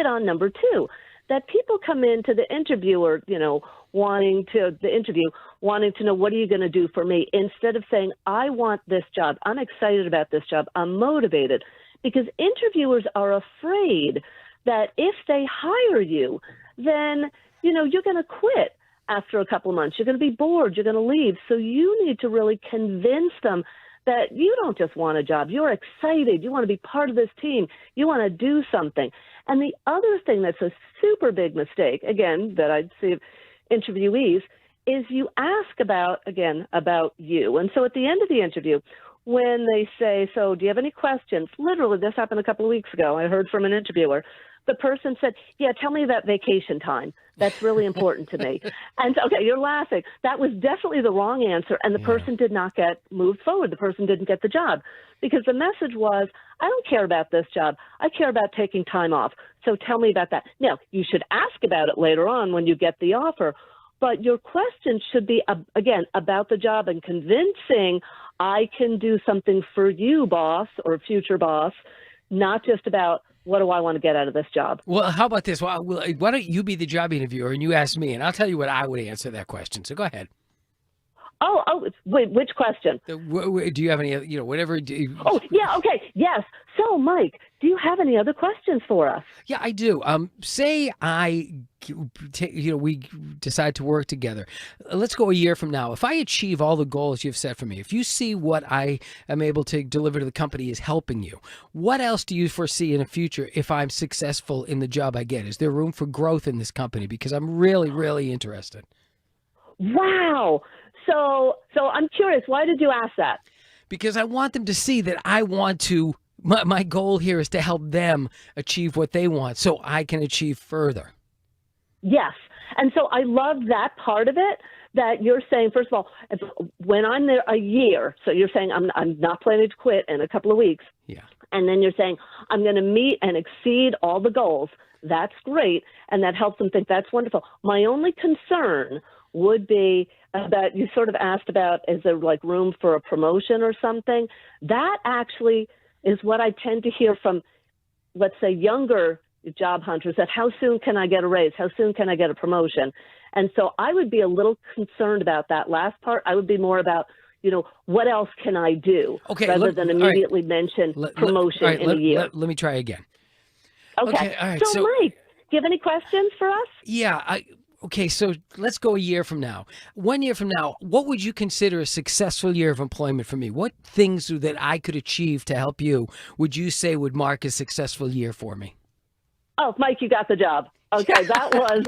hit on number two, that people come into the interviewer, wanting to know, what are you going to do for me? Instead of saying, I want this job. I'm excited about this job. I'm motivated. Because interviewers are afraid that if they hire you, then, you're going to quit after a couple of months. You're going to be bored. You're going to leave. So you need to really convince them that you don't just want a job. You're excited. You want to be part of this team. You want to do something. And the other thing that's a super big mistake, again, that I'd see of interviewees, is you ask about you. And so at the end of the interview, when they say, so do you have any questions? Literally, this happened a couple of weeks ago. I heard from an interviewer. The person said, yeah, tell me about vacation time. That's really important to me. And okay, you're laughing. That was definitely the wrong answer. And the person did not get moved forward. The person didn't get the job because the message was, I don't care about this job. I care about taking time off. So tell me about that. Now, you should ask about it later on when you get the offer. But your question should be, again, about the job and convincing I can do something for you, boss or future boss, not just about what do I want to get out of this job. Well, how about this? Well, why don't you be the job interviewer and you ask me, and I'll tell you what I would answer that question. So go ahead. Oh, wait, which question? Do you have any, whatever? Oh, yeah, okay, yes. So, Mike, do you have any other questions for us? Yeah, I do. Say we decide to work together. Let's go a year from now. If I achieve all the goals you've set for me, if you see what I am able to deliver to the company is helping you, what else do you foresee in the future if I'm successful in the job I get? Is there room for growth in this company? Because I'm really, really interested. Wow. So I'm curious, why did you ask that? Because I want them to see that I want to, my goal here is to help them achieve what they want so I can achieve further. Yes. And so I love that part of it, that you're saying, first of all, when I'm there a year, so you're saying I'm not planning to quit in a couple of weeks. Yeah. And then you're saying I'm going to meet and exceed all the goals. That's great. And that helps them think that's wonderful. My only concern would be about, you sort of asked about, is there like room for a promotion or something? That actually is what I tend to hear from, let's say, younger job hunters, that how soon can I get a raise? How soon can I get a promotion? And so I would be a little concerned about that last part. I would be more about, what else can I do? Okay, rather than immediately mention promotion in a year. Let me try again. Okay. All right. So Mike, do you have any questions for us? Yeah. Okay, so let's go a year from now. 1 year from now, what would you consider a successful year of employment for me? What things that I could achieve to help you would you say would mark a successful year for me? Oh, Mike, you got the job. Okay, that was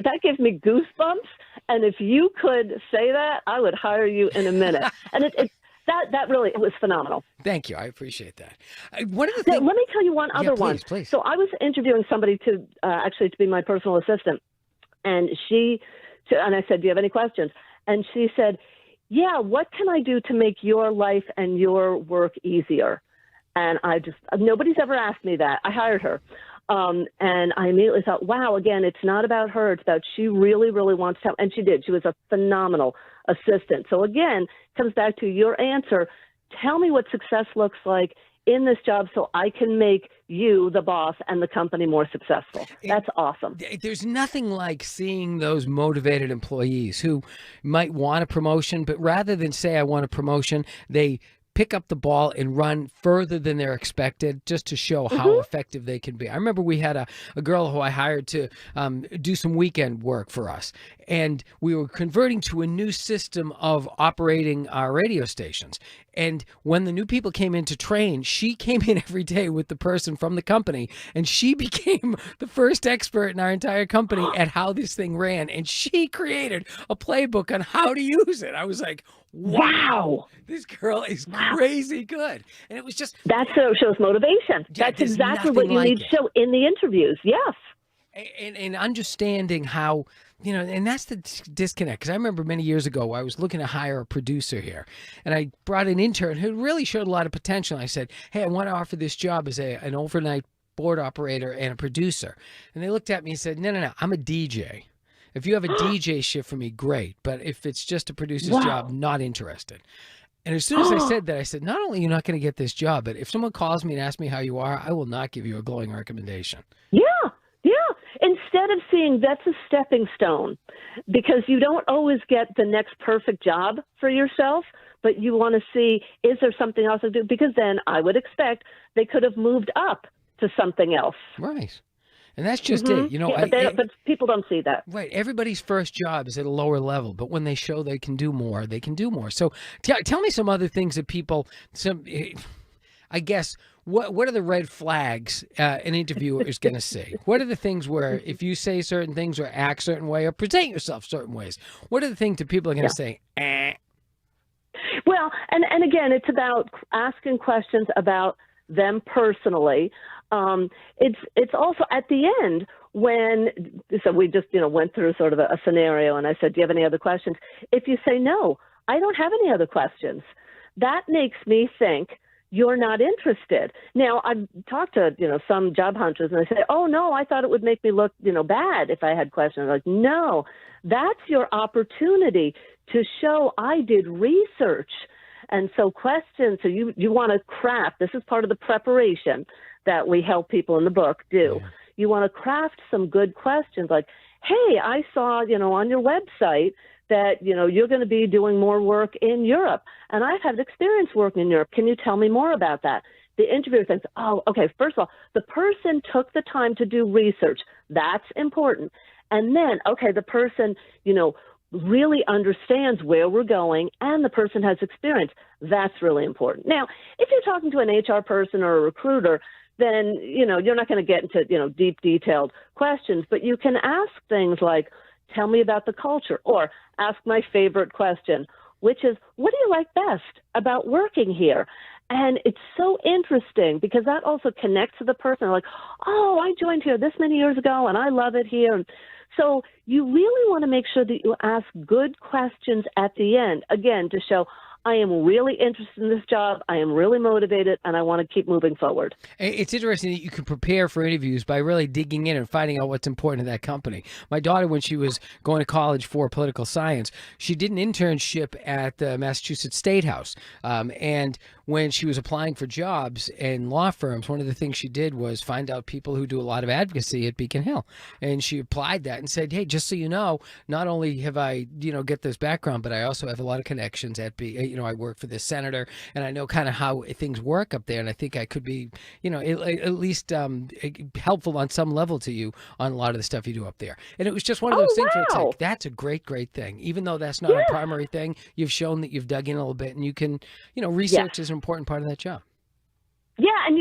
that gives me goosebumps. And if you could say that, I would hire you in a minute. And that really, it was phenomenal. Thank you. I appreciate that. One of the things, let me tell you one other one. Please. So I was interviewing somebody to be my personal assistant. And I said, do you have any questions? And she said, yeah, what can I do to make your life and your work easier? And nobody's ever asked me that. I hired her. And I immediately thought, wow, again, it's not about her. It's about she really, really wants to help. And she did. She was a phenomenal assistant. So again, it comes back to your answer. Tell me what success looks like in this job so I can make you, the boss, and the company more successful. That's awesome. There's nothing like seeing those motivated employees who might want a promotion, but rather than say, I want a promotion, they pick up the ball and run further than they're expected just to show how effective they can be. I remember we had a girl who I hired to do some weekend work for us, and we were converting to a new system of operating our radio stations. And when the new people came in to train, she came in every day with the person from the company, and she became the first expert in our entire company at how this thing ran. And she created a playbook on how to use it. I was like, wow, this girl is crazy good. And it was just... That shows motivation. That's exactly what you need to show in the interviews. Yes. And understanding how, and that's the disconnect. Because I remember many years ago, I was looking to hire a producer here. And I brought an intern who really showed a lot of potential. I said, hey, I want to offer this job as an overnight board operator and a producer. And they looked at me and said, no, I'm a DJ. If you have a DJ shift for me, great. But if it's just a producer's job, not interested. And as soon as I said that, I said, not only are you not going to get this job, but if someone calls me and asks me how you are, I will not give you a glowing recommendation. Yeah, yeah. Instead of seeing that's a stepping stone, because you don't always get the next perfect job for yourself, but you want to see, is there something else to do? Because then I would expect they could have moved up to something else. Right. And that's just it. You know, yeah, but people don't see that. Right. Everybody's first job is at a lower level, but when they show they can do more, they can do more. So tell me some other things that people, I guess, what are the red flags an interviewer is going to see? What are the things where if you say certain things or act certain way or present yourself certain ways, what are the things that people are going to say, eh? Well, and again, it's about asking questions about them personally. It's also at the end when, so we just, went through sort of a scenario and I said, do you have any other questions? If you say, no, I don't have any other questions, that makes me think you're not interested. Now, I've talked to, some job hunters and I say, oh, no, I thought it would make me look, bad if I had questions. I'm like, no, that's your opportunity to show I did research. And so questions, so you want to craft, this is part of the preparation that we help people in the book do. Yeah. You want to craft some good questions like, hey, I saw, on your website that, you're going to be doing more work in Europe. And I've had experience working in Europe. Can you tell me more about that? The interviewer thinks, oh, okay, first of all, the person took the time to do research. That's important. And then, okay, the person, really understands where we're going and the person has experience. That's really important. Now, if you're talking to an HR person or a recruiter, then, you're not going to get into, deep, detailed questions, but you can ask things like, tell me about the culture, or ask my favorite question, which is, what do you like best about working here? And it's so interesting because that also connects to the person. Like, oh, I joined here this many years ago and I love it here. So you really want to make sure that you ask good questions at the end, again, to show I am really interested in this job, I am really motivated, and I want to keep moving forward. It's interesting that you can prepare for interviews by really digging in and finding out what's important to that company. My daughter, when she was going to college for political science, she did an internship at the Massachusetts State House. And when she was applying for jobs in law firms, one of the things she did was find out people who do a lot of advocacy at Beacon Hill. And she applied that and said, hey, just so you know, not only have I, get this background, but I also have a lot of connections at I work for this senator and I know kind of how things work up there. And I think I could be, at least helpful on some level to you on a lot of the stuff you do up there. And it was just one of those things where it's like, that's a great, great thing. Even though that's not a primary thing, you've shown that you've dug in a little bit and you can, research is an important part of that job. Yeah, and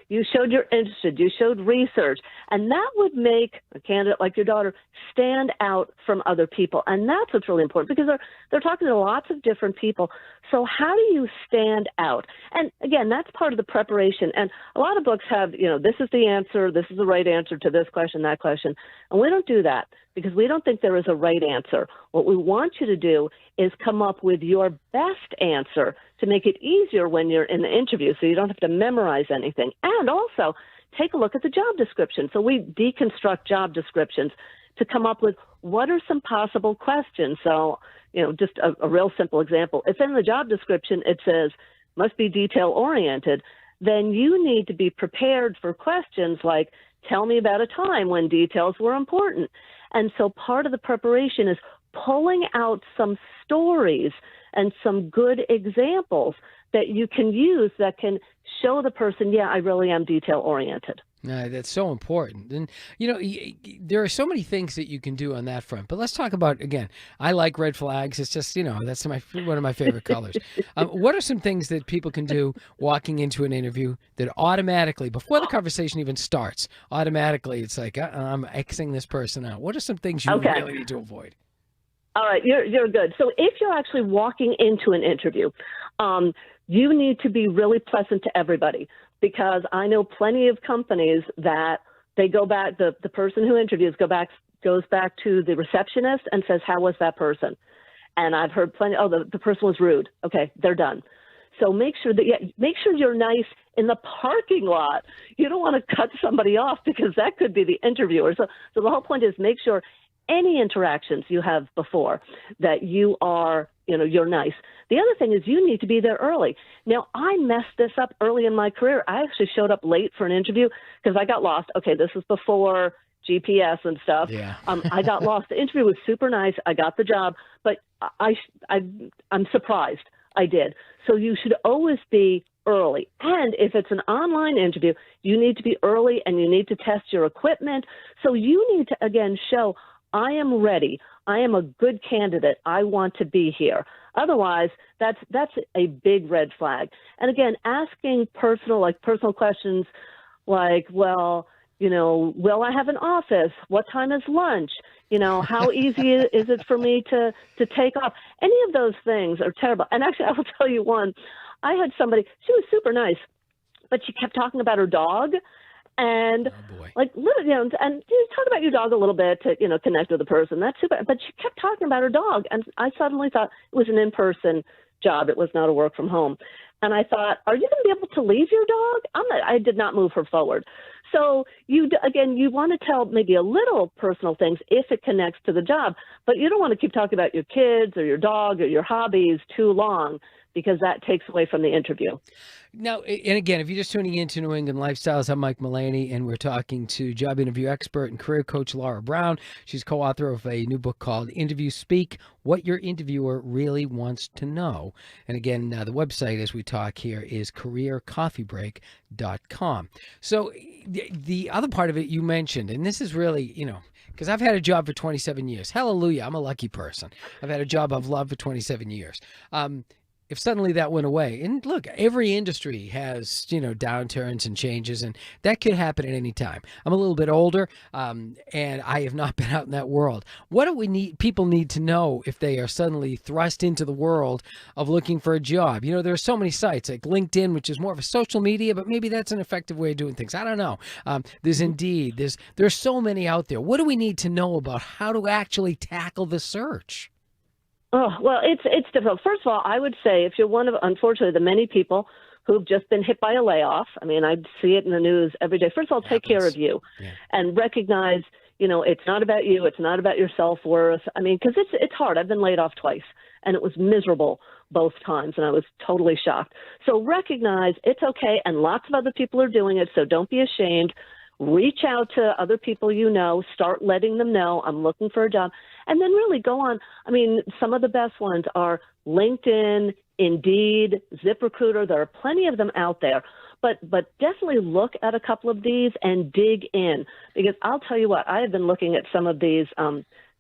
you showed you're interested, you showed research, and that would make a candidate like your daughter stand out from other people, and that's what's really important because they're talking to lots of different people. So how do you stand out? And again, that's part of the preparation. And a lot of books have, this is the answer, this is the right answer to this question, that question, and we don't do that because we don't think there is a right answer. What we want you to do is come up with your best answer to make it easier when you're in the interview so you don't have to memorize anything. And also, take a look at the job description. So we deconstruct job descriptions to come up with what are some possible questions. So, just a real simple example. If in the job description it says, must be detail-oriented, then you need to be prepared for questions like, tell me about a time when details were important. And so part of the preparation is pulling out some stories and some good examples that you can use that can show the person, yeah, I really am detail-oriented. That's so important. And, there are so many things that you can do on that front. But let's talk about, again, I like red flags. It's just, that's one of my favorite colors. What are some things that people can do walking into an interview that automatically, before the conversation even starts, automatically it's like, I'm Xing this person out. What are some things you really need to avoid? All right, you're good. So if you're actually walking into an interview, you need to be really pleasant to everybody because I know plenty of companies that they go back, the person who interviews goes back to the receptionist and says, how was that person? And I've heard plenty, the person was rude. Okay, they're done. So make sure you're nice in the parking lot. You don't want to cut somebody off because that could be the interviewer. So the whole point is make sure any interactions you have before, that you are, you're nice. The other thing is you need to be there early. Now, I messed this up early in my career. I actually showed up late for an interview because I got lost. Okay, this was before GPS and stuff. Yeah. I got lost. The interview was super nice. I got the job, but I'm surprised I did. So you should always be early. And if it's an online interview, you need to be early and you need to test your equipment. So you need to, again, show I am ready. I am a good candidate. I want to be here. Otherwise, that's a big red flag. And again, asking personal questions like, well, will I have an office? What time is lunch? How easy is it for me to take off? Any of those things are terrible. And actually, I will tell you one. I had somebody, she was super nice, but she kept talking about her dog. And and you talk about your dog a little bit to, connect with the person. That's super. But she kept talking about her dog. And I suddenly thought it was an in-person job. It was not a work from home. And I thought, are you going to be able to leave your dog? I did not move her forward. So you want to tell maybe a little personal things if it connects to the job, but you don't want to keep talking about your kids or your dog or your hobbies too long, because that takes away from the interview. Now, and again, if you're just tuning into New England Lifestyles, I'm Mike Mullaney, and we're talking to job interview expert and career coach Laura Brown. She's co-author of a new book called Interview Speak, What Your Interviewer Really Wants to Know. And again, the website as we talk here is careercoffeebreak.com. So the other part of it you mentioned, and this is really, because I've had a job for 27 years. Hallelujah, I'm a lucky person. I've had a job I've loved for 27 years. If suddenly that went away, and look, every industry has, downturns and changes, and that could happen at any time. I'm a little bit older, and I have not been out in that world. What do people need to know if they are suddenly thrust into the world of looking for a job? There are so many sites like LinkedIn, which is more of a social media, but maybe that's an effective way of doing things. I don't know. There's Indeed. There's so many out there. What do we need to know about how to actually tackle the search? Oh, well, it's difficult. First of all, I would say if you're one of, unfortunately, the many people who've just been hit by a layoff, I see it in the news every day. First of all, take care of you and recognize, it's not about you. It's not about your self-worth. Because it's hard. I've been laid off twice, and it was miserable both times, and I was totally shocked. So recognize it's okay, and lots of other people are doing it, so don't be ashamed. Reach out to other people start letting them know I'm looking for a job, and then really go on. Some of the best ones are LinkedIn, Indeed, ZipRecruiter. There are plenty of them out there, but definitely look at a couple of these and dig in, because I'll tell you what, I have been looking at some of these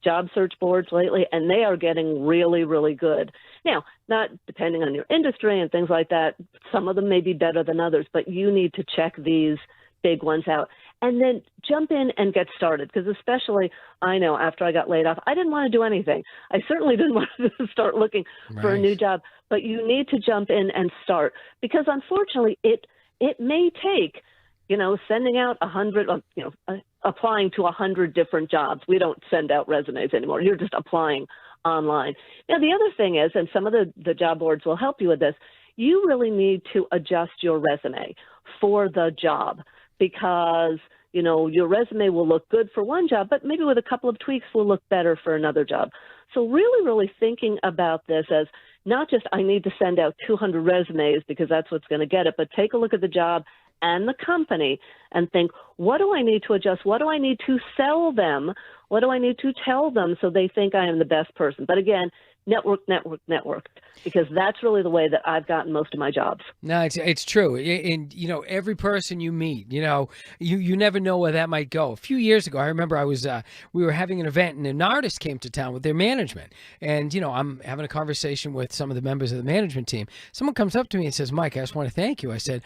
job search boards lately, and they are getting really, really good. Now, not depending on your industry and things like that, some of them may be better than others, but you need to check these big ones out. And then jump in and get started, because especially, I know, after I got laid off, I didn't want to do anything. I certainly didn't want to start looking for a new job, but you need to jump in and start, because unfortunately, it may take, sending out 100, applying to 100 different jobs. We don't send out resumes anymore. You're just applying online. Now, the other thing is, and some of the job boards will help you with this, you really need to adjust your resume for the job, because, your resume will look good for one job, but maybe with a couple of tweaks will look better for another job. So really, really thinking about this as not just I need to send out 200 resumes because that's what's going to get it, but take a look at the job and the company and think, what do I need to adjust? What do I need to sell them? What do I need to tell them so they think I am the best person? But again, network, because that's really the way that I've gotten most of my jobs. No, it's true. And, every person you meet, you never know where that might go. A few years ago, I remember we were having an event and an artist came to town with their management. And, I'm having a conversation with some of the members of the management team. Someone comes up to me and says, Mike, I just want to thank you. I said,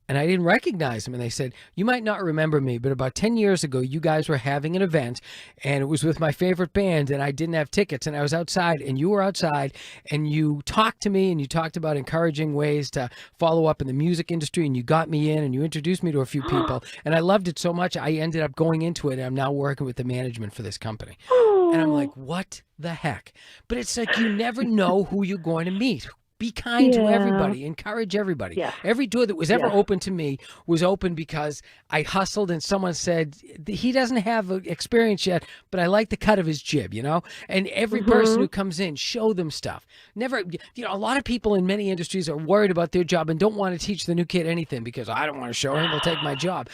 and I didn't recognize him. And they said, you might not remember me, but about 10 years ago, you guys were having an event, and it was with my favorite band, and I didn't have tickets, and I was outside, and you were outside, and you talked to me, and you talked about encouraging ways to follow up in the music industry, and you got me in, and you introduced me to a few people, and I loved it so much, I ended up going into it, and I'm now working with the management for this company. And I'm like, what the heck? But it's like you never know who you're going to meet. Be kind to Yeah. everybody. Encourage everybody. Yes. Every door that was ever Yes. open to me was open because I hustled and someone said, he doesn't have experience yet, but I like the cut of his jib, you know? And every person who comes in, show them stuff. Never, you know, a lot of people in many industries are worried about their job and don't want to teach the new kid anything because I don't want to show him, he'll take my job.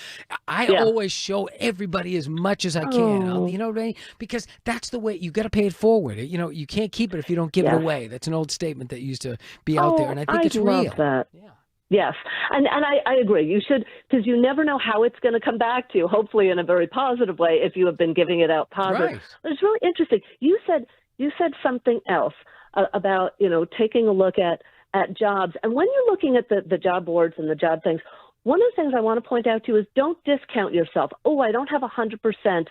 I Yeah. always show everybody as much as I can. You know what I mean? Because that's the way, you got to pay it forward. You know, you can't keep it if you don't give it away. That's an old statement that used to be out there, and I think it's real. Love that. Yeah. Yes, and I agree. You should, because you never know how it's going to come back to you. Hopefully, in a very positive way, if you have been giving it out positive. Right. But it's really interesting. You said something else about, you know, taking a look at jobs, and when you're looking at the job boards and the job things, one of the things I want to point out to you is don't discount yourself. Oh, I don't have 100%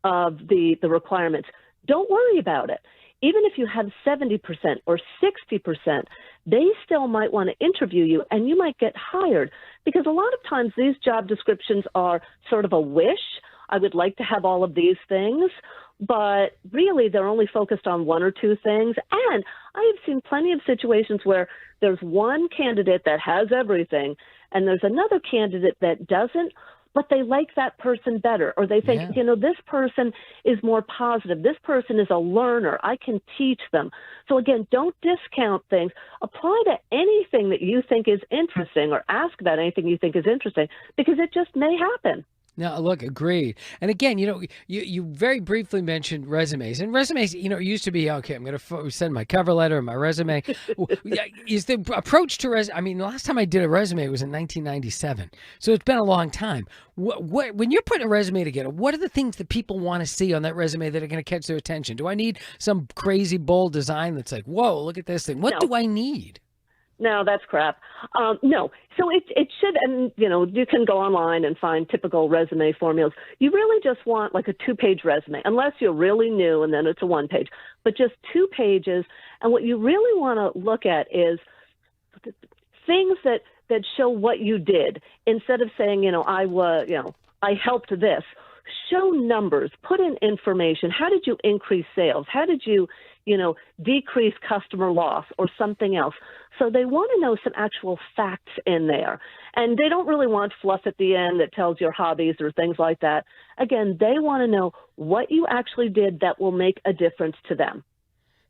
of the requirements. Don't worry about it. Even if you have 70% or 60%, they still might want to interview you and you might get hired, because a lot of times these job descriptions are sort of a wish. I would like to have all of these things, but really they're only focused on one or two things. And I have seen plenty of situations where there's one candidate that has everything and there's another candidate that doesn't, but they like that person better, or they think, you know, this person is more positive. This person is a learner. I can teach them. So again, don't discount things. Apply to anything that you think is interesting, or ask about anything you think is interesting, because it just may happen. No, look, agreed. And again, you know, you very briefly mentioned resumes. And resumes, you know, used to be, okay, I'm going to send my cover letter and my resume. Is the approach to I mean, the last time I did a resume was in 1997. So it's been a long time. When you're putting a resume together, what are the things that people want to see on that resume that are going to catch their attention? Do I need some crazy, bold design that's like, whoa, look at this thing? What do I need? No, that's crap. No. So it should, and you know, you can go online and find typical resume formulas. You really just want like a 2-page resume, unless you're really new and then it's a 1-page, but just 2 pages. And what you really want to look at is things that show what you did, instead of saying, you know, I helped this. Show numbers, put in information. How did you increase sales? How did you, you know, decrease customer loss or something else? So they want to know some actual facts in there. And they don't really want fluff at the end that tells your hobbies or things like that. Again, they want to know what you actually did that will make a difference to them.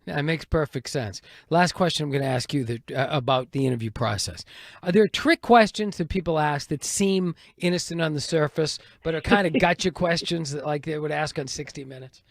That makes perfect sense. Last question I'm going to ask you about the interview process. Are there trick questions that people ask that seem innocent on the surface, but are kind of gotcha questions that like they would ask on 60 Minutes?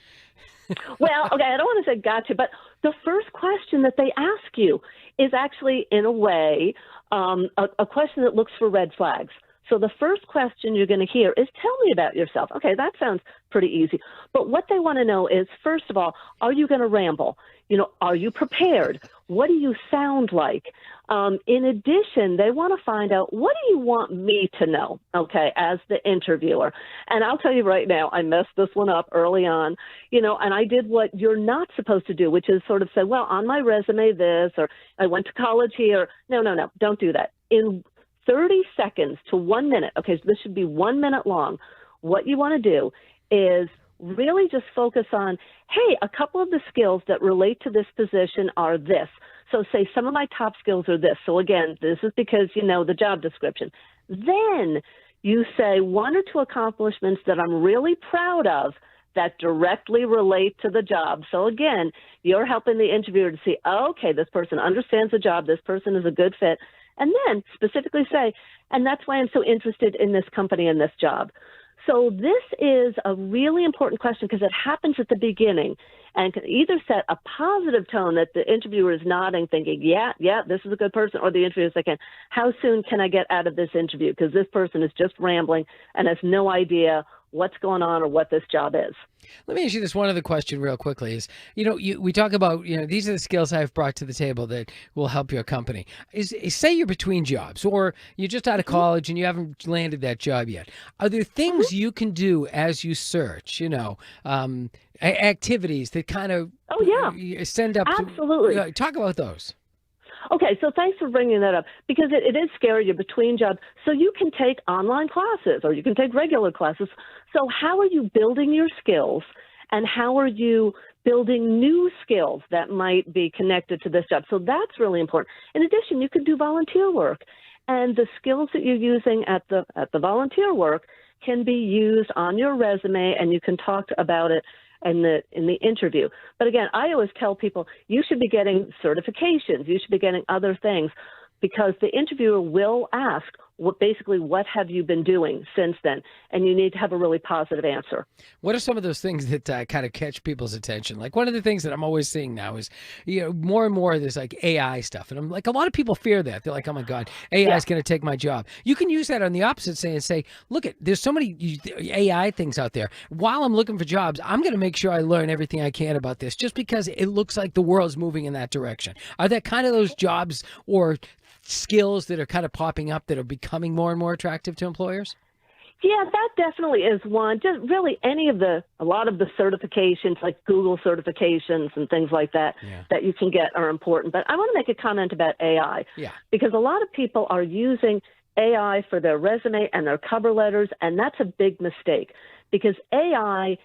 Well, okay, I don't want to say gotcha, but the first question that they ask you is actually, in a way, a question that looks for red flags. So the first question you're going to hear is, tell me about yourself. Okay, that sounds pretty easy. But what they want to know is, first of all, are you going to ramble? You know, are you prepared? What do you sound like? In addition, they want to find out, what do you want me to know, okay, as the interviewer? And I'll tell you right now, I messed this one up early on, you know, and I did what you're not supposed to do, which is sort of say, well, on my resume this, or I went to college here. No, don't do that. In 30 seconds to 1 minute, okay, so this should be 1 minute long, what you want to do is really just focus on, hey, a couple of the skills that relate to this position are this. So say some of my top skills are this. So again, this is because you know the job description. Then you say 1 or 2 accomplishments that I'm really proud of that directly relate to the job. So again, you're helping the interviewer to see, okay, this person understands the job, this person is a good fit. And then specifically say, and that's why I'm so interested in this company and this job. So this is a really important question because it happens at the beginning and can either set a positive tone that the interviewer is nodding, thinking, yeah, this is a good person, or the interviewer is thinking, how soon can I get out of this interview? Because this person is just rambling and has no idea what's going on or what this job is. Let me ask you this one other question real quickly is, you know, we talk about, you know, these are the skills I've brought to the table that will help your company. Say you're between jobs or you're just out of college and you haven't landed that job yet. Are there things you can do as you search, you know, activities that kind of send up? Absolutely. Talk about those. Okay, so thanks for bringing that up because it is scary. You're between jobs. So you can take online classes or you can take regular classes. So how are you building your skills and how are you building new skills that might be connected to this job. So that's really important. In addition, you can do volunteer work, and the skills that you're using at the volunteer work can be used on your resume, and you can talk about it in the interview. But again, I always tell people you should be getting certifications, you should be getting other things, because the interviewer will ask, what have you been doing since then? And you need to have a really positive answer. What are some of those things that kind of catch people's attention? Like, one of the things that I'm always seeing now is, more and more of this like AI stuff. And I'm like, a lot of people fear that. They're like, oh my God, AI is going to take my job. You can use that on the opposite and say, look, there's so many AI things out there. While I'm looking for jobs, I'm going to make sure I learn everything I can about this, just because it looks like the world's moving in that direction. Are there kind of those jobs or skills that are kind of popping up that are becoming more and more attractive to employers? Yeah, that definitely is one. Just really a lot of the certifications, like Google certifications and things like that, that you can get are important. But I want to make a comment about AI, because a lot of people are using AI for their resume and their cover letters, and that's a big mistake, because AI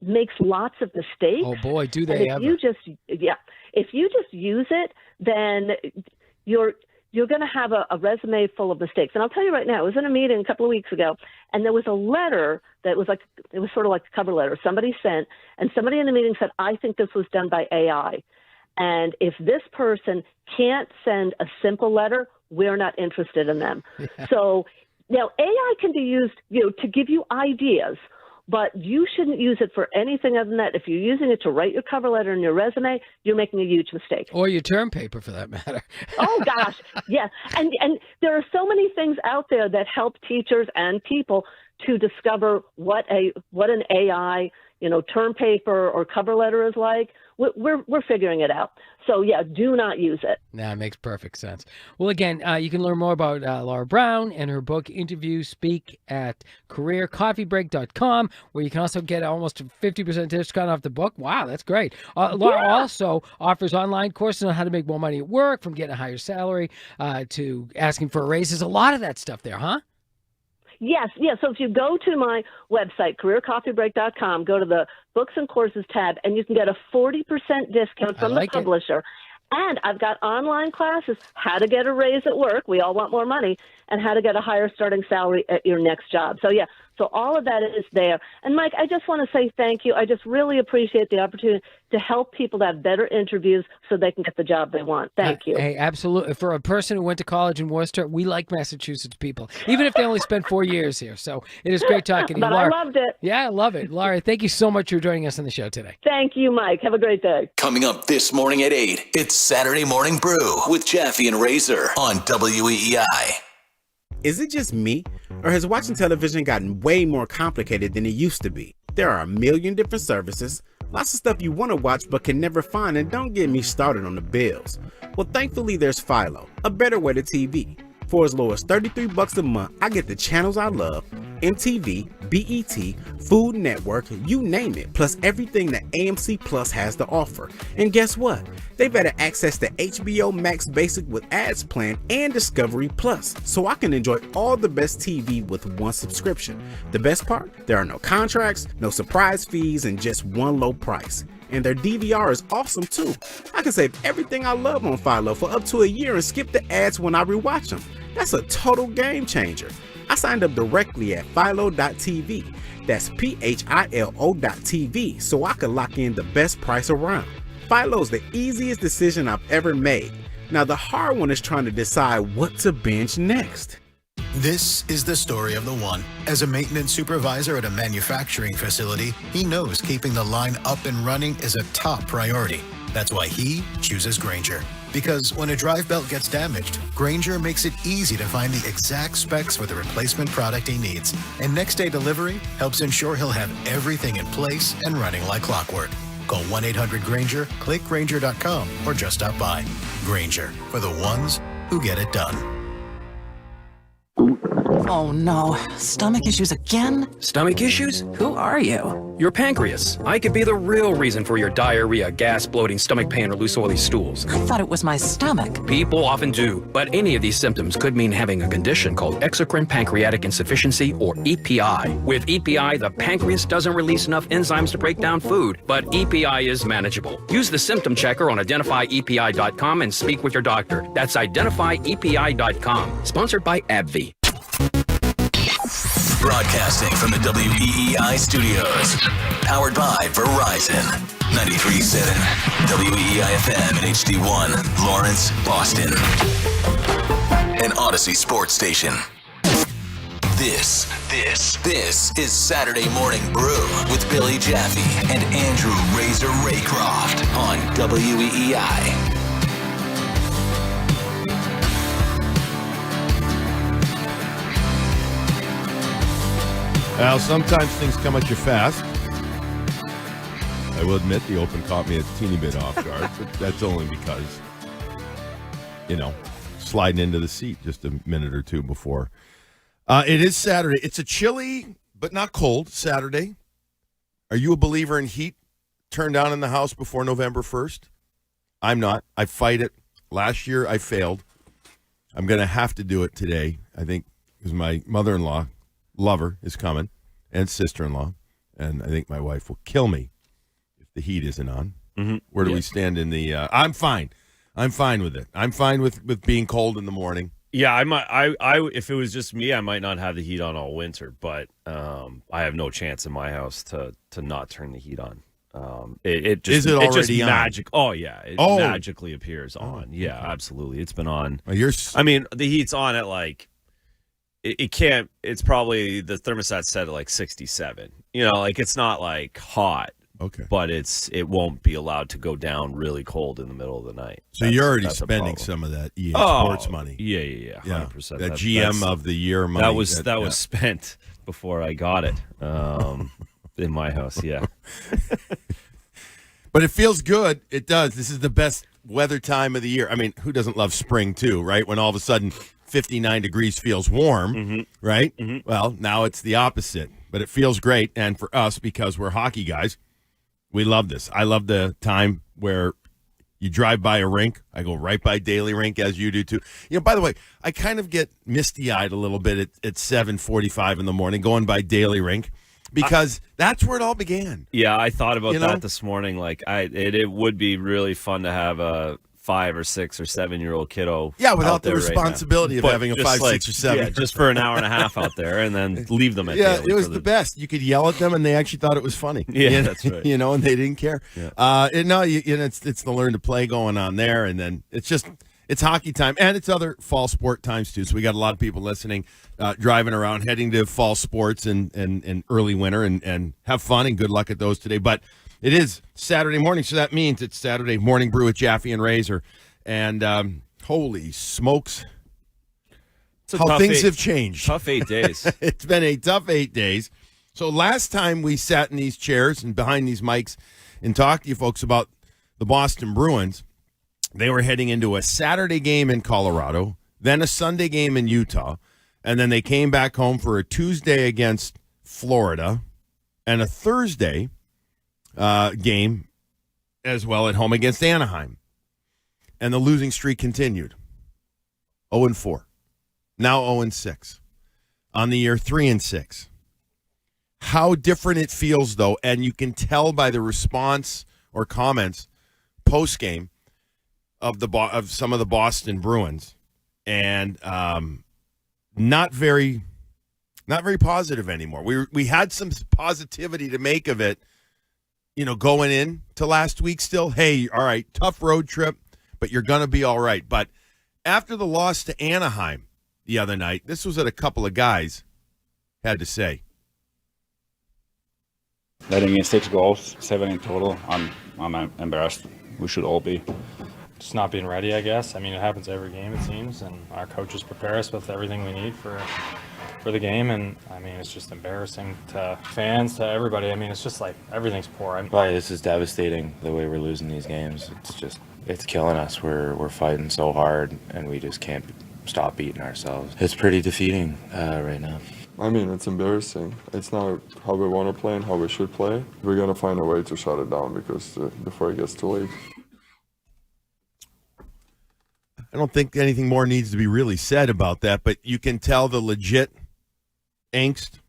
makes lots of mistakes. Oh boy, do they ever. If you just use it, then you're going to have a resume full of mistakes. And I'll tell you right now, I was in a meeting a couple of weeks ago, and there was a letter that was it was sort of like a cover letter somebody sent, and somebody in the meeting said, I think this was done by AI. And if this person can't send a simple letter, we're not interested in them. So now AI can be used, to give you ideas, but you shouldn't use it for anything other than that. If you're using it to write your cover letter and your resume, you're making a huge mistake. Or your term paper, for that matter. Oh, gosh. Yeah. And there are so many things out there that help teachers and people to discover what an AI, term paper or cover letter is like. We're figuring it out. So, yeah, do not use it. It makes perfect sense. Well, again, you can learn more about Laura Brown and her book, Interview Speak, at careercoffeebreak.com, where you can also get almost a 50% discount off the book. Wow, that's great. Laura also offers online courses on how to make more money at work, from getting a higher salary to asking for a raise. There's a lot of that stuff there, huh? Yes. So if you go to my website, careercoffeebreak.com, go to the Books and Courses tab, and you can get a 40% discount from the publisher. And I've got online classes, how to get a raise at work. We all want more money. And how to get a higher starting salary at your next job. So, so all of that is there. And, Mike, I just want to say thank you. I just really appreciate the opportunity to help people to have better interviews so they can get the job they want. Thank you. Hey, absolutely. For a person who went to college in Worcester, we like Massachusetts people, even if they only spent 4 years here. So it is great talking to you, But Laura. I loved it. Yeah, I love it. Laura, thank you so much for joining us on the show today. Thank you, Mike. Have a great day. Coming up this morning at 8, it's Saturday Morning Brew with Jaffe and Razor on WEEI. Is it just me, or has watching television gotten way more complicated than it used to be? There are a million different services, lots of stuff you want to watch but can never find, and don't get me started on the bills. Well, thankfully there's Philo, a better way to TV. For as low as $33 a month, I get the channels I love, MTV, BET, Food Network, you name it, plus everything that AMC Plus has to offer. And guess what? They've added access to HBO Max Basic with ads plan and Discovery Plus, so I can enjoy all the best TV with one subscription. The best part? There are no contracts, no surprise fees, and just one low price. And their DVR is awesome too. I can save everything I love on Philo for up to a year and skip the ads when I rewatch them. That's a total game changer. I signed up directly at philo.tv. That's philo.tv, so I could lock in the best price around. Philo is the easiest decision I've ever made. Now the hard one is trying to decide what to binge next. This is the story of the one. As a maintenance supervisor at a manufacturing facility, he knows keeping the line up and running is a top priority. That's why he chooses Grainger. Because when a drive belt gets damaged, Grainger makes it easy to find the exact specs for the replacement product he needs. And next day delivery helps ensure he'll have everything in place and running like clockwork. Call 1-800-GRAINGER, click Grainger.com, or just stop by. Grainger, for the ones who get it done. Oh no, stomach issues again? Stomach issues? Who are you? Your pancreas. I could be the real reason for your diarrhea, gas, bloating, stomach pain, or loose oily stools. I thought it was my stomach. People often do, but any of these symptoms could mean having a condition called exocrine pancreatic insufficiency, or EPI. With EPI, the pancreas doesn't release enough enzymes to break down food, but EPI is manageable. Use the symptom checker on identifyepi.com and speak with your doctor. That's identifyepi.com. Sponsored by AbbVie. Broadcasting from the WEEI studios. Powered by Verizon. 93.7 WEEI FM and HD1, Lawrence, Boston. An Odyssey sports station. This is Saturday Morning Brew with Billy Jaffe and Andrew Razor Raycroft on WEEI. Now, sometimes things come at you fast. I will admit the Open caught me a teeny bit off guard, but that's only because, sliding into the seat just a minute or two before. It is Saturday. It's a chilly, but not cold Saturday. Are you a believer in heat turned on in the house before November 1st? I'm not. I fight it. Last year, I failed. I'm going to have to do it today, I think, because my mother-in-law, lover, is coming, and sister-in-law, and I think my wife will kill me if the heat isn't on. Mm-hmm. Where do we stand in the I'm fine with it. I'm fine with being cold in the morning. Yeah, I if it was just me, I might not have the heat on all winter, but I have no chance in my house to not turn the heat on. It just, is it already just on? Magic. Oh yeah, it magically appears on. Yeah, okay. Absolutely, it's been on. I mean, the heat's on at like it can't. It's probably the thermostat set at like 67. It's not like hot. Okay, but it won't be allowed to go down really cold in the middle of the night. So you're already spending some of that EA Sports money. Yeah, 100%. That GM of the year money. That was spent before I got it in my house. Yeah, but it feels good. It does. This is the best weather time of the year. I mean, who doesn't love spring too, right? When all of a sudden 59 degrees feels warm, right? Mm-hmm. Well, now it's the opposite, but it feels great. And for us, because we're hockey guys, we love this. I love the time where you drive by a rink. I go right by Daily Rink, as you do too. By the way, I kind of get misty-eyed a little bit at 7:45 in the morning going by Daily Rink because that's where it all began. Yeah, I thought about that this morning. Like, it would be really fun to have a 5 or 6 or 7-year-old kiddo. Yeah, without the responsibility of having a 5, 6, or 7. Yeah, just for an hour and a half out there, and then leave them at Daily. It was the best. You could yell at them, and they actually thought it was funny. Yeah, that's right. And they didn't care. Yeah. It's the learn to play going on there, and then it's hockey time, and it's other fall sport times too. So we got a lot of people listening, driving around, heading to fall sports and early winter, and have fun and good luck at those today. But it is Saturday morning, so that means it's Saturday Morning Brew with Jaffe and Razor. And holy smokes, how things have changed. Tough 8 days. It's been a tough 8 days. So last time we sat in these chairs and behind these mics and talked to you folks about the Boston Bruins, they were heading into a Saturday game in Colorado, then a Sunday game in Utah, and then they came back home for a Tuesday against Florida and a Thursday game as well at home against Anaheim. And the losing streak continued. 0-4. Now 0-6. On the year 3-6. How different it feels, though, and you can tell by the response or comments post-game of some of the Boston Bruins, and not very positive anymore. We had some positivity to make of it, going in to last week still. Hey, all right, tough road trip, but you're going to be all right. But after the loss to Anaheim the other night, this was what a couple of guys had to say. Letting in 6 goals, 7 in total, I'm embarrassed. We should all be. Just not being ready, I guess. I mean, it happens every game, it seems, and our coaches prepare us with everything we need for the game, and I mean, it's just embarrassing to fans, to everybody. I mean, it's just like everything's poor. This is devastating, the way we're losing these games. It's killing us. We're fighting so hard, and we just can't stop beating ourselves. It's pretty defeating right now. I mean, it's embarrassing. It's not how we want to play and how we should play. We're going to find a way to shut it down before it gets too late. I don't think anything more needs to be really said about that, but you can tell the legit angst,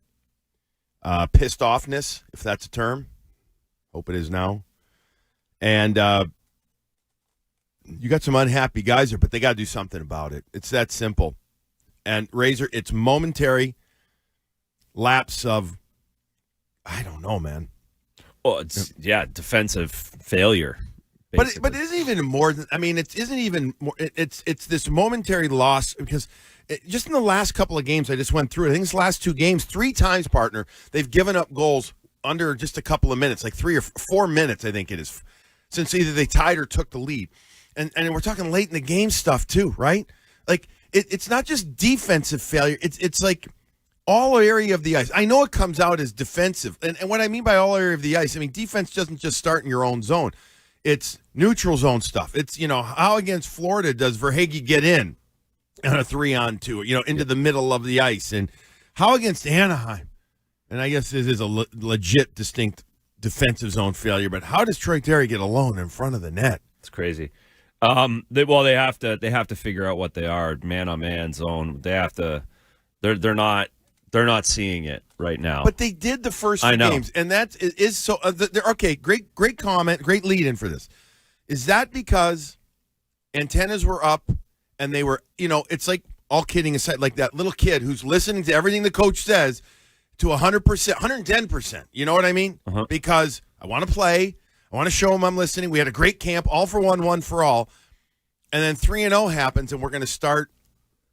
pissed offness, if that's a term. Hope it is now. And you got some unhappy guys there, but they got to do something about it. It's that simple. And Razor, it's momentary lapse of, I don't know, man. Well, it's defensive failure. But it isn't even more than, I mean, it isn't even more, it's this momentary loss because just in the last couple of games I just went through, I think it's the last 2 games, 3 times, partner, they've given up goals under just a couple of minutes, like 3 or 4 minutes, I think it is, since either they tied or took the lead. And we're talking late in the game stuff too, right? Like, it's not just defensive failure, it's like all area of the ice. I know it comes out as defensive, and what I mean by all area of the ice, I mean defense doesn't just start in your own zone. It's neutral zone stuff. It's, how against Florida does Verhaeghe get in on a 3-on-2, into the middle of the ice? And how against Anaheim? And I guess this is a legit, distinct defensive zone failure, but how does Troy Terry get alone in front of the net? It's crazy. They have to figure out what they are, man-on-man zone. They have to. They're not seeing it right now. But they did the first 2 games, and that is so. Okay, great comment, great lead in for this. Is that because antennas were up and they were, it's like, all kidding aside, like that little kid who's listening to everything the coach says to 100%, 110%. You know what I mean? Uh-huh. Because I want to play. I want to show them I'm listening. We had a great camp, all for one, one for all. And then 3-0 happens, and we're going to start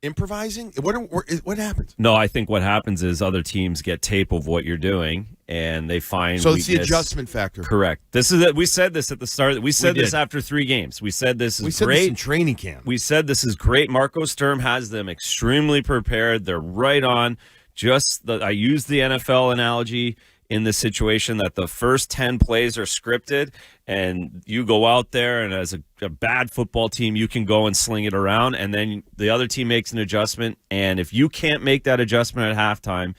improvising? What happens? No, I think what happens is other teams get tape of what you're doing, and they find so it's the adjustment factor. Correct. This is it. We said this at the start. We said this after 3 games. We said this is great. We said this in training camp. We said this is great. Marco Sturm has them extremely prepared. They're right on. I used the NFL analogy in this situation that the first 10 plays are scripted, and you go out there, and as a bad football team, you can go and sling it around, and then the other team makes an adjustment, and if you can't make that adjustment at halftime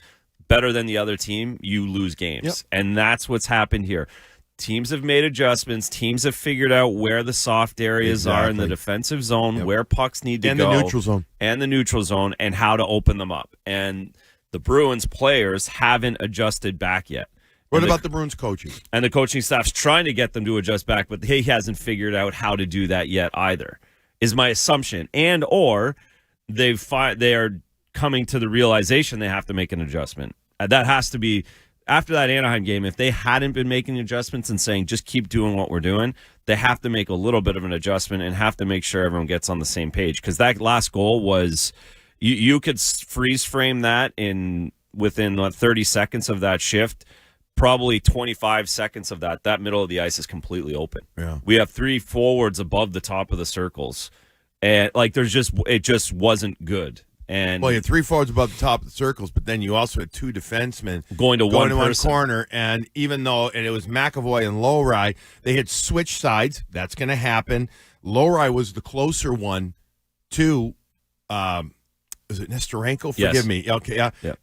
better than the other team, you lose games. Yep. And that's what's happened here. Teams have made adjustments. Teams have figured out where the soft areas are in the defensive zone, where pucks need to go. And the neutral zone. And the neutral zone, and how to open them up. And the Bruins players haven't adjusted back yet. What about the Bruins coaching? And the coaching staff's trying to get them to adjust back, but he hasn't figured out how to do that yet either, is my assumption. And or they are coming to the realization they have to make an adjustment. That has to be, after that Anaheim game, if they hadn't been making adjustments and saying, just keep doing what we're doing, they have to make a little bit of an adjustment and have to make sure everyone gets on the same page. Because that last goal was, you could freeze frame that within 30 seconds of that shift. Probably 25 seconds of that middle of the ice is completely open. Yeah. We have 3 forwards above the top of the circles, and it just wasn't good. And you had 3 forwards above the top of the circles, but then you also had 2 defensemen going to one corner. And even though it was McAvoy and Lowry, they had switched sides. That's going to happen. Lowry was the closer one to, is it Nestorenko? Forgive me. Okay, yeah. Yep.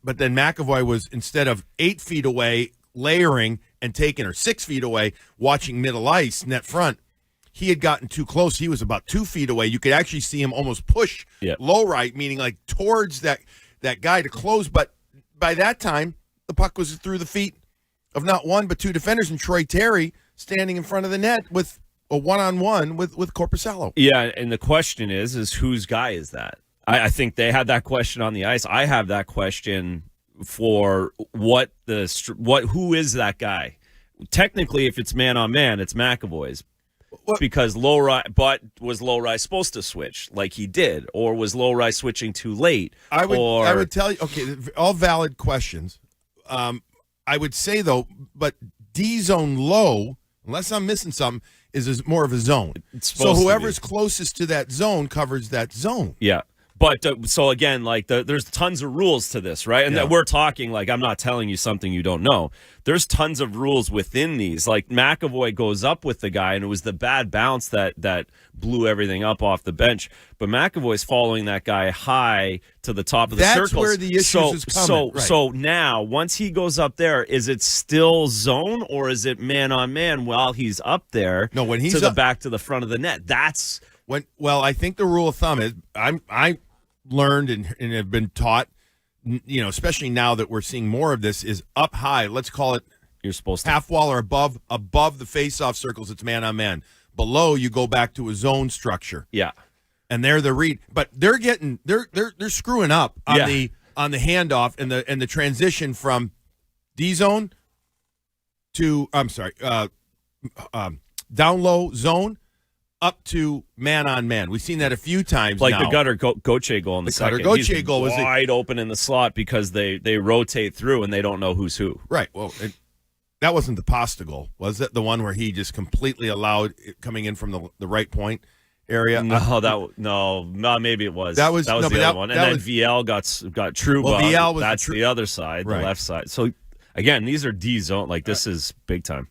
But then McAvoy was, instead of 8 feet away, layering and taking her 6 feet away, watching middle ice, net front. He had gotten too close. He was about 2 feet away. You could actually see him almost push low right, meaning like towards that guy to close. But by that time, the puck was through the feet of not one but 2 defenders, and Troy Terry standing in front of the net with a one-on-one with Korpisalo. Yeah, and the question is whose guy is that? I think they had that question on the ice. I have that question for who is that guy? Technically, if it's man-on-man, it's McAvoy's. Because was Lowry supposed to switch like he did, or was Lowry switching too late? I would tell you, okay, all valid questions. I would say though, but D zone low, unless I'm missing something, is more of a zone. So whoever's closest to that zone covers that zone. Yeah. But so again, like there's tons of rules to this, right? And that we're talking like I'm not telling you something you don't know. There's tons of rules within these. Like McAvoy goes up with the guy, and it was the bad bounce that blew everything up off the bench. But McAvoy's following that guy high to the top of the circles. That's where the issues is coming. So now, once he goes up there, is it still zone or is it man on man while he's up there? No, when he's to the back to the front of the net. That's well, I think the rule of thumb is I learned and have been taught, especially now that we're seeing more of this, is up high. Let's call it you're supposed to half wall or above the face-off circles. It's man on man. Below, you go back to a zone structure. Yeah, and they're the read, but they're screwing up on the handoff and the transition from D zone to down low zone up to man on man. We've seen that a few times. Like now. the Gutter Gauthier goal in the second. Gauthier He's goal was wide open in the slot because they rotate through and they don't know who's who. Right. Well, that wasn't the Pasta goal, was it? The one where he just completely allowed it coming in from the right point area. No, maybe it was. That was the other one. And then VL got true. Well, VL was that's the other side, the left side. So again, these are D zone. Like this is big time.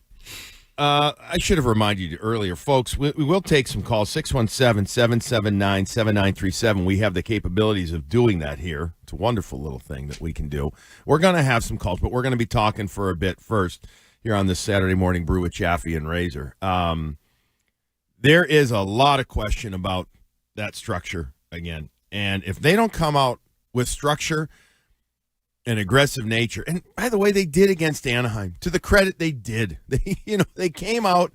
I should have reminded you earlier, folks. We will take some calls. 617-779-7937. We have the capabilities of doing that here. It's a wonderful little thing that we can do. We're going to have some calls, but we're going to be talking for a bit first here on this Saturday Morning Brew with Chaffee and Razor. There is a lot of question about that structure again. And if they don't come out with structure and aggressive nature, and by the way, they did against Anaheim. To the credit, they did. They came out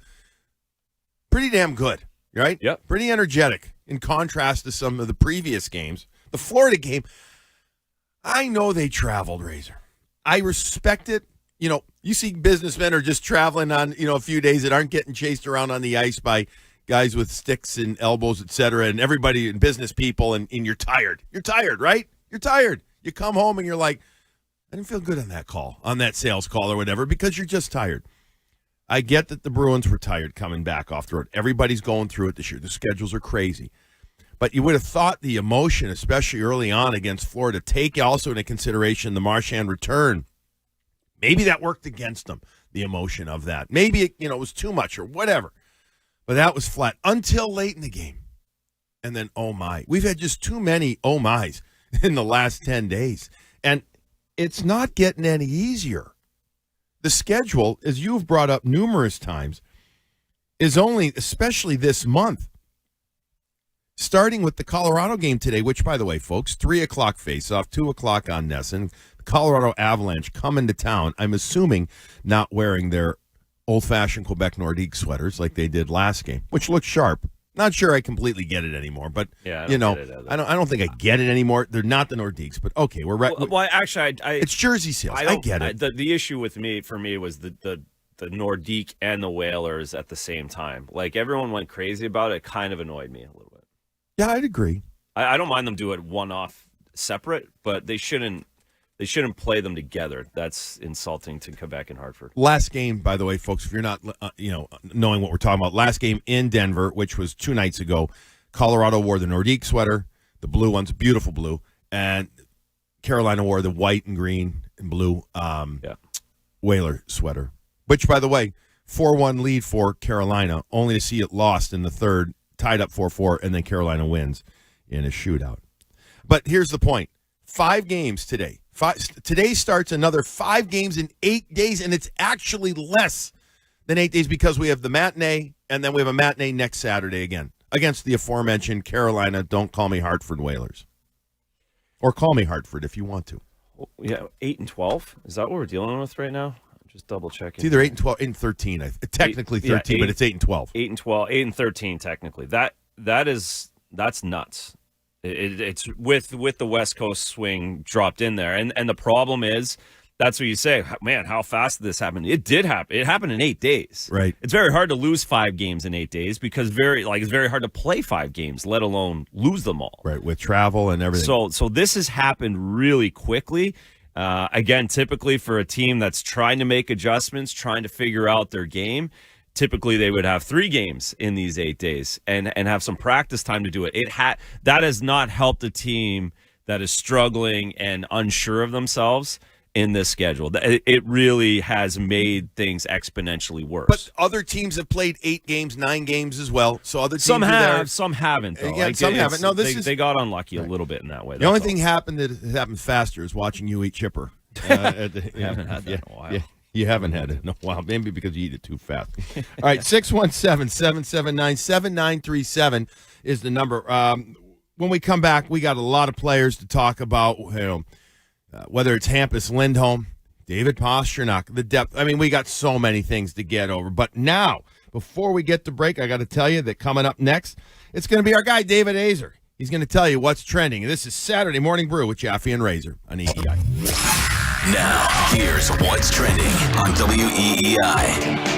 pretty damn good, right? Yep. Pretty energetic in contrast to some of the previous games. The Florida game, I know they traveled, Razor. I respect it. You see businessmen are just traveling on, a few days that aren't getting chased around on the ice by guys with sticks and elbows, et cetera, and everybody and business people, and you're tired. You're tired, right? You're tired. You come home and you're like, I didn't feel good on that call, on that sales call or whatever, because you're just tired. I get that the Bruins were tired coming back off the road. Everybody's going through it this year. The schedules are crazy. But you would have thought the emotion, especially early on against Florida, take also into consideration the Marchand return. Maybe that worked against them, the emotion of that. Maybe it was too much or whatever. But that was flat until late in the game. And then, oh my. We've had just too many oh my's in the last 10 days. And it's not getting any easier. The schedule, as you've brought up numerous times, is only, especially this month, starting with the Colorado game today, which, by the way, folks, 3 o'clock face-off, 2 o'clock on Nesson. The Colorado Avalanche coming to town, I'm assuming not wearing their old-fashioned Quebec Nordique sweaters like they did last game, which looks sharp. Not sure I completely get it anymore, but I don't think I get it anymore. They're not the Nordiques, but okay, we're right. Well, actually, it's jersey sales. I get it. The issue for me was the Nordique and the Whalers at the same time. Like everyone went crazy about it. It kind of annoyed me a little bit. Yeah, I'd agree. I don't mind them do it one off separate, but they shouldn't play them together. That's insulting to Quebec and Hartford. Last game, by the way, folks, if you're not knowing what we're talking about, last game in Denver, which was 2 nights ago, Colorado wore the Nordique sweater, the blue one's beautiful blue, and Carolina wore the white and green and blue Whaler sweater. Which, by the way, 4-1 lead for Carolina, only to see it lost in the third, tied up 4-4, and then Carolina wins in a shootout. But here's the point. 5 games today. Today starts another 5 games in 8 days, and it's actually less than 8 days because we have the matinee, and then we have a matinee next Saturday again against the aforementioned Carolina, don't call me Hartford Whalers. Or call me Hartford if you want to. Yeah, 8 and 12? Is that what we're dealing with right now? I'm just double checking. It's either 8 and 12, 8 and 13. Technically 13, but it's 8 and 12. 8 and 12, 8 and 13 technically. That's nuts. It's with the West Coast swing dropped in there, and the problem is that's what you say. Man, how fast did this happen? It did happen. It happened in 8 days. Right. It's very hard to lose 5 games in 8 days because it's very hard to play 5 games, let alone lose them all. Right, with travel and everything. So this has happened really quickly. Again, typically for a team that's trying to make adjustments, trying to figure out their game. typically they would have 3 games in these 8 days and have some practice time to do it. That has not helped a team that is struggling and unsure of themselves in this schedule. It really has made things exponentially worse. But other teams have played 8 games, 9 games as well. So other teams some are have, there. some haven't. Though. Yeah, some haven't. No, they got unlucky a little bit in that way. The only thing happened that happened faster is watching you eat chipper. You haven't had that in a while. Yeah, you haven't had it in a while. Maybe because you eat it too fast. All right, 617-779-7937 is the number. When we come back, we got a lot of players to talk about. Whether it's Hampus Lindholm, David Pastrnak, the depth. I mean, we got so many things to get over. But now, before we get to break, I got to tell you that coming up next, it's going to be our guy, David Azer. He's going to tell you what's trending. This is Saturday Morning Brew with Jaffe and Razor on EEI. Now, here's what's trending on WEEI.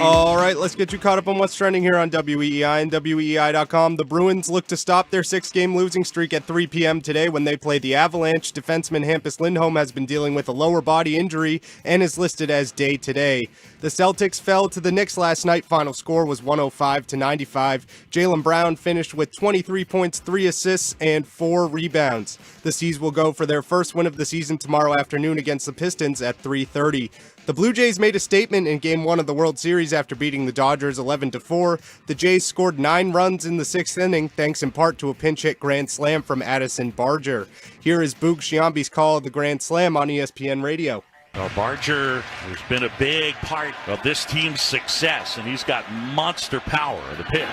All right, let's get you caught up on what's trending here on WEEI and WEEI.com. The Bruins look to stop their 6-game losing streak at 3 p.m. today when they play the Avalanche. Defenseman Hampus Lindholm has been dealing with a lower body injury and is listed as day today. The Celtics fell to the Knicks last night. Final score was 105-95. Jaylen Brown finished with 23 points, 3 assists, and 4 rebounds. The Seas will go for their first win of the season tomorrow afternoon against the Pistons at 3:30. The Blue Jays made a statement in Game 1 of the World Series after beating the Dodgers 11-4. The Jays scored 9 runs in the 6th inning, thanks in part to a pinch-hit grand slam from Addison Barger. Here is Boog Sciambi's call of the grand slam on ESPN Radio. Well, Barger has been a big part of this team's success, and he's got monster power. The pitch.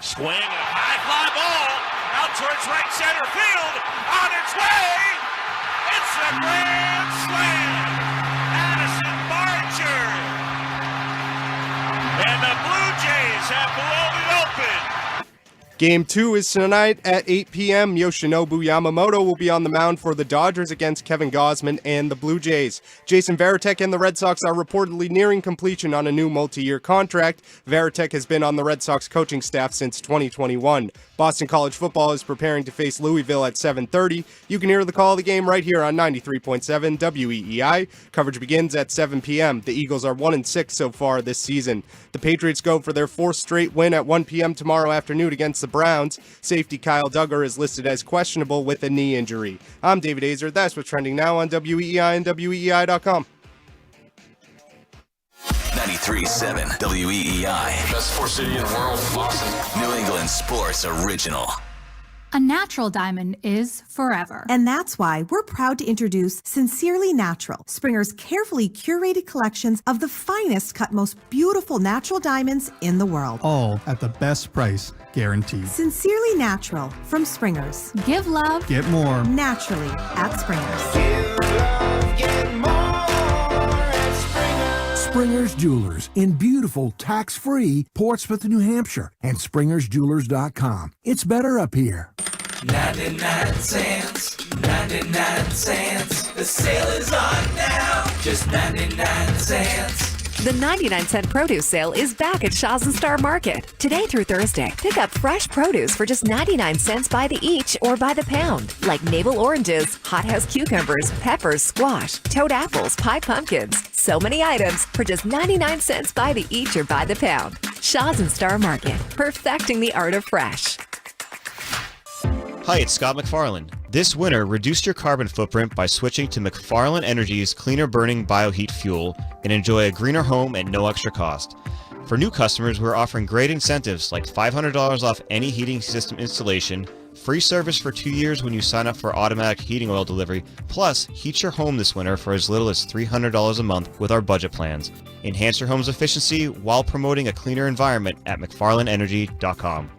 Swing, a high fly ball out towards right center field. On its way. It's a grand slam. Addison Barger. And the Blue Jays have blown it open. Game 2 is tonight at 8 p.m. Yoshinobu Yamamoto will be on the mound for the Dodgers against Kevin Gausman and the Blue Jays. Jason Varitek and the Red Sox are reportedly nearing completion on a new multi-year contract. Varitek has been on the Red Sox coaching staff since 2021. Boston College football is preparing to face Louisville at 7:30. You can hear the call of the game right here on 93.7 WEEI. Coverage begins at 7 p.m. The Eagles are 1-6 so far this season. The Patriots go for their 4th straight win at 1 p.m. tomorrow afternoon against the Browns. Safety Kyle Duggar is listed as questionable with a knee injury. I'm David Azer. That's what's trending now on WEEI and WEEI.com. 93.7 WEEI. Best sports city in the world, Boston. New England sports original. A natural diamond is forever. And that's why we're proud to introduce Sincerely Natural, Springer's carefully curated collections of the finest cut, most beautiful natural diamonds in the world. All at the best price, guaranteed. Sincerely Natural from Springer's. Give love. Get more. Naturally at Springer's. Give love, get more at Springer's. Springer's Jewelers in beautiful, tax-free Portsmouth, New Hampshire, and SpringersJewelers.com. It's better up here. 99 cents, 99 cents. The sale is on now, just 99 cents. The 99-cent produce sale is back at Shaw's and Star Market. Today through Thursday, pick up fresh produce for just 99 cents by the each or by the pound. Like navel oranges, hothouse cucumbers, peppers, squash, toad apples, pie pumpkins. So many items for just 99 cents by the each or by the pound. Shaw's and Star Market, perfecting the art of fresh. Hi, it's Scott McFarlane. This winter, reduce your carbon footprint by switching to McFarlane Energy's cleaner burning bioheat fuel and enjoy a greener home at no extra cost. For new customers, we're offering great incentives like $500 off any heating system installation, free service for 2 years when you sign up for automatic heating oil delivery, plus heat your home this winter for as little as $300 a month with our budget plans. Enhance your home's efficiency while promoting a cleaner environment at McFarlaneEnergy.com.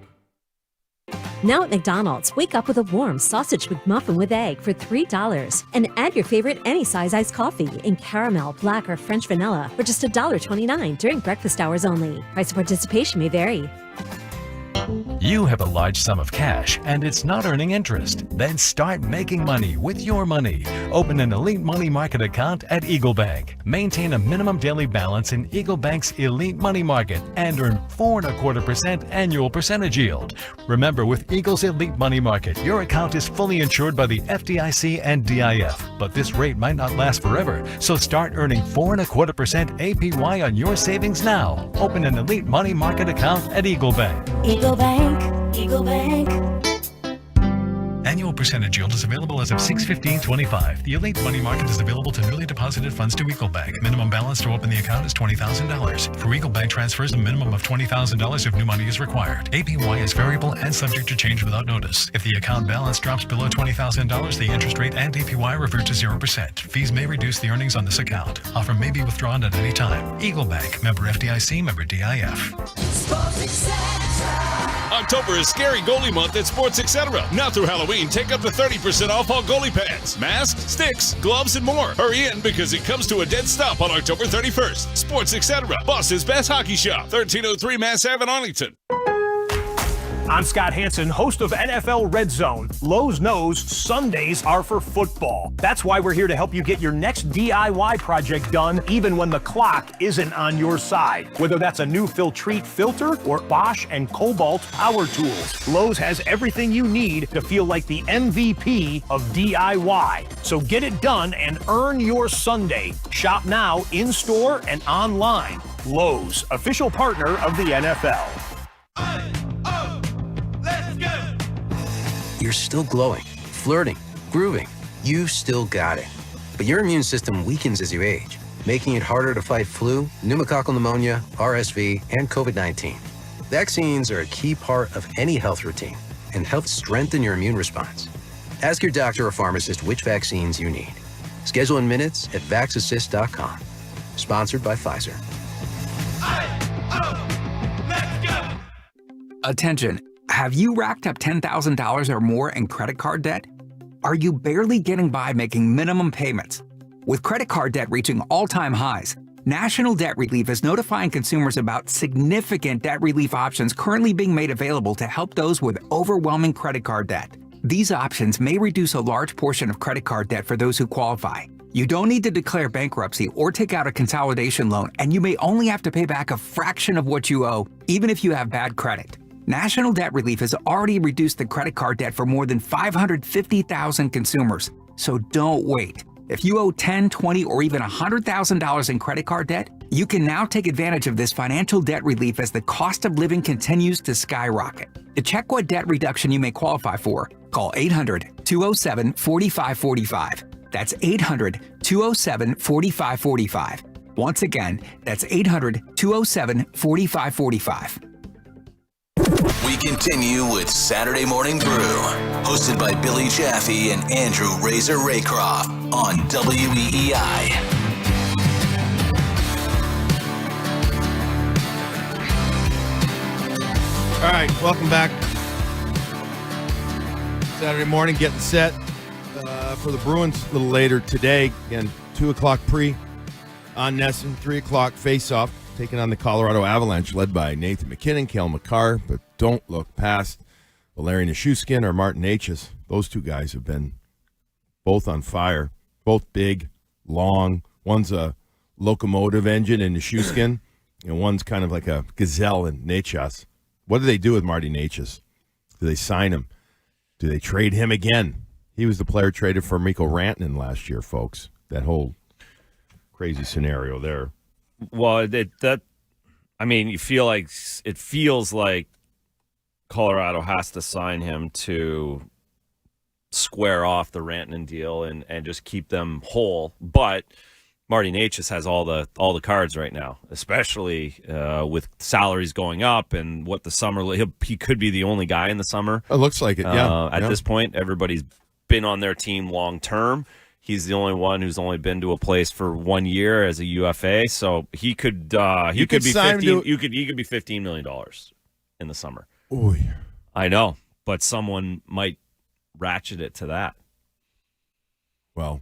Now at McDonald's, wake up with a warm sausage McMuffin with egg for $3 and add your favorite any size iced coffee in caramel, black, or French vanilla for just $1.29 during breakfast hours only. Price of participation may vary. You have a large sum of cash and it's not earning interest. Then start making money with your money. Open an Elite Money Market account at Eagle Bank. Maintain a minimum daily balance in Eagle Bank's Elite Money Market and earn 4.25% annual percentage yield. Remember, with Eagle's Elite Money Market, your account is fully insured by the FDIC and DIF, but this rate might not last forever. So start earning 4.25% APY on your savings now. Open an Elite Money Market account at Eagle Bank. Eagle Bank, Eagle Bank. Annual percentage yield is available as of 6/15/25. The Elite Money Market is available to newly deposited funds to Eagle Bank. Minimum balance to open the account is $20,000. For Eagle Bank transfers, a minimum of $20,000 if new money is required. APY is variable and subject to change without notice. If the account balance drops below $20,000, the interest rate and APY revert to 0%. Fees may reduce the earnings on this account. Offer may be withdrawn at any time. Eagle Bank, member FDIC, member DIF. Sports Etc. October is Scary Goalie Month at Sports Etc. Now through Halloween, take up to 30% off all goalie pads, masks, sticks, gloves, and more. Hurry in because it comes to a dead stop on October 31st. Sports Etc. Boston's best hockey shop, 1303 Mass Ave in Arlington. I'm Scott Hansen, host of NFL Red Zone. Lowe's knows Sundays are for football. That's why we're here to help you get your next DIY project done, even when the clock isn't on your side. Whether that's a new Filtrete filter or Bosch and Cobalt power tools, Lowe's has everything you need to feel like the MVP of DIY. So get it done and earn your Sunday. Shop now, in-store and online. Lowe's, official partner of the NFL. You're still glowing, flirting, grooving. You've still got it. But your immune system weakens as you age, making it harder to fight flu, pneumococcal pneumonia, RSV, and COVID-19. Vaccines are a key part of any health routine and help strengthen your immune response. Ask your doctor or pharmacist which vaccines you need. Schedule in minutes at vaxassist.com. Sponsored by Pfizer. Attention. Have you racked up $10,000 or more in credit card debt? Are you barely getting by making minimum payments? With credit card debt reaching all-time highs, National Debt Relief is notifying consumers about significant debt relief options currently being made available to help those with overwhelming credit card debt. These options may reduce a large portion of credit card debt for those who qualify. You don't need to declare bankruptcy or take out a consolidation loan, and you may only have to pay back a fraction of what you owe, even if you have bad credit. National Debt Relief has already reduced the credit card debt for more than 550,000 consumers. So don't wait. If you owe $10,000, $20,000, or even $100,000 in credit card debt, you can now take advantage of this financial debt relief as the cost of living continues to skyrocket. To check what debt reduction you may qualify for, call 800-207-4545. That's 800-207-4545. Once again, that's 800-207-4545. We continue with Saturday Morning Brew, hosted by Billy Jaffe and Andrew Razor Raycroft on WEEI. All right, welcome back. Saturday morning, getting set for the Bruins a little later today. Again, 2 o'clock pre on Nesson, 3 o'clock face-off. Taking on the Colorado Avalanche, led by Nathan McKinnon, Cale Makar, but don't look past Valeri Nichushkin or Martin Necas. Those two guys have been both on fire, both big, long. One's a locomotive engine in Nichushkin, and one's kind of like a gazelle in Necas. What do they do with Marty Necas? Do they sign him? Do they trade him again? He was the player traded for Mikko Rantanen last year, folks. That whole crazy scenario there. Well, you feel like it feels like Colorado has to sign him to square off the Rantanen deal and just keep them whole. But Marty Necas has all the cards right now, especially with salaries going up and what the summer. He could be the only guy in the summer. It looks like it. Yeah. At this point, everybody's been on their team long term. He's the only one who's only been to a place for 1 year as a UFA, so he could be $15 million in the summer. Oy. I know, but someone might ratchet it to that. Well,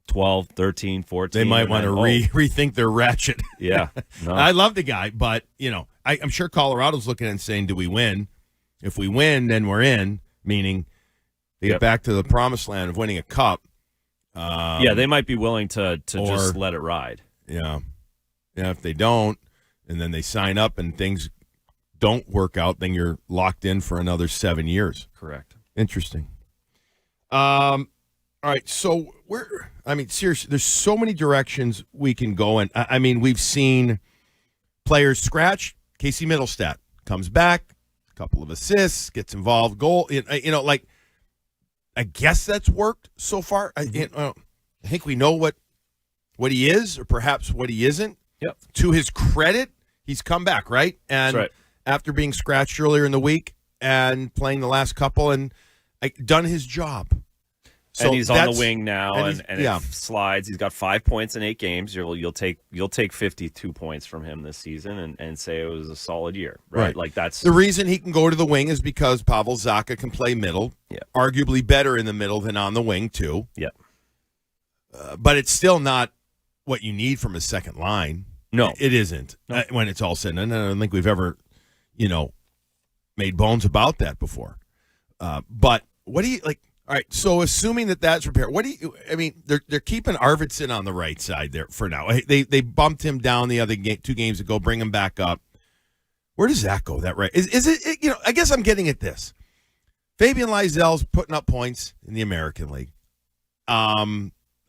12, 13, 14. They might want to rethink their ratchet. Yeah. No. I love the guy, but I'm sure Colorado's looking and saying, do we win? If we win, then we're in, meaning they get back to the promised land of winning a cup. They might be willing to just let it ride. Yeah. Yeah, if they don't, and then they sign up and things don't work out, then you're locked in for another 7 years. Correct. Interesting. All right, so seriously, there's so many directions we can go in. I mean, we've seen players scratch. Casey Middlestat comes back, a couple of assists, gets involved, goal. I guess that's worked so far. I think we know what he is, or perhaps what he isn't. Yep. To his credit, he's come back, right? And That's right. After being scratched earlier in the week and playing the last couple, and done his job. So and he's on the wing now, and yeah. it slides. He's got 5 points in 8 games. You'll take 52 points from him this season, and say it was a solid year, right? Like that's the reason he can go to the wing is because Pavel Zacha can play middle, arguably better in the middle than on the wing too. Yeah, but it's still not what you need from a second line. No, it isn't. No. When it's all said and done, I don't think we've ever, made bones about that before. But what do you like? All right, so assuming that's repaired, they're keeping Arvidsson on the right side there for now. They bumped him down the other 2 games ago, bring him back up. Where does that go? That right? Is it I guess I'm getting at this. Fabian Lysel's putting up points in the American League. By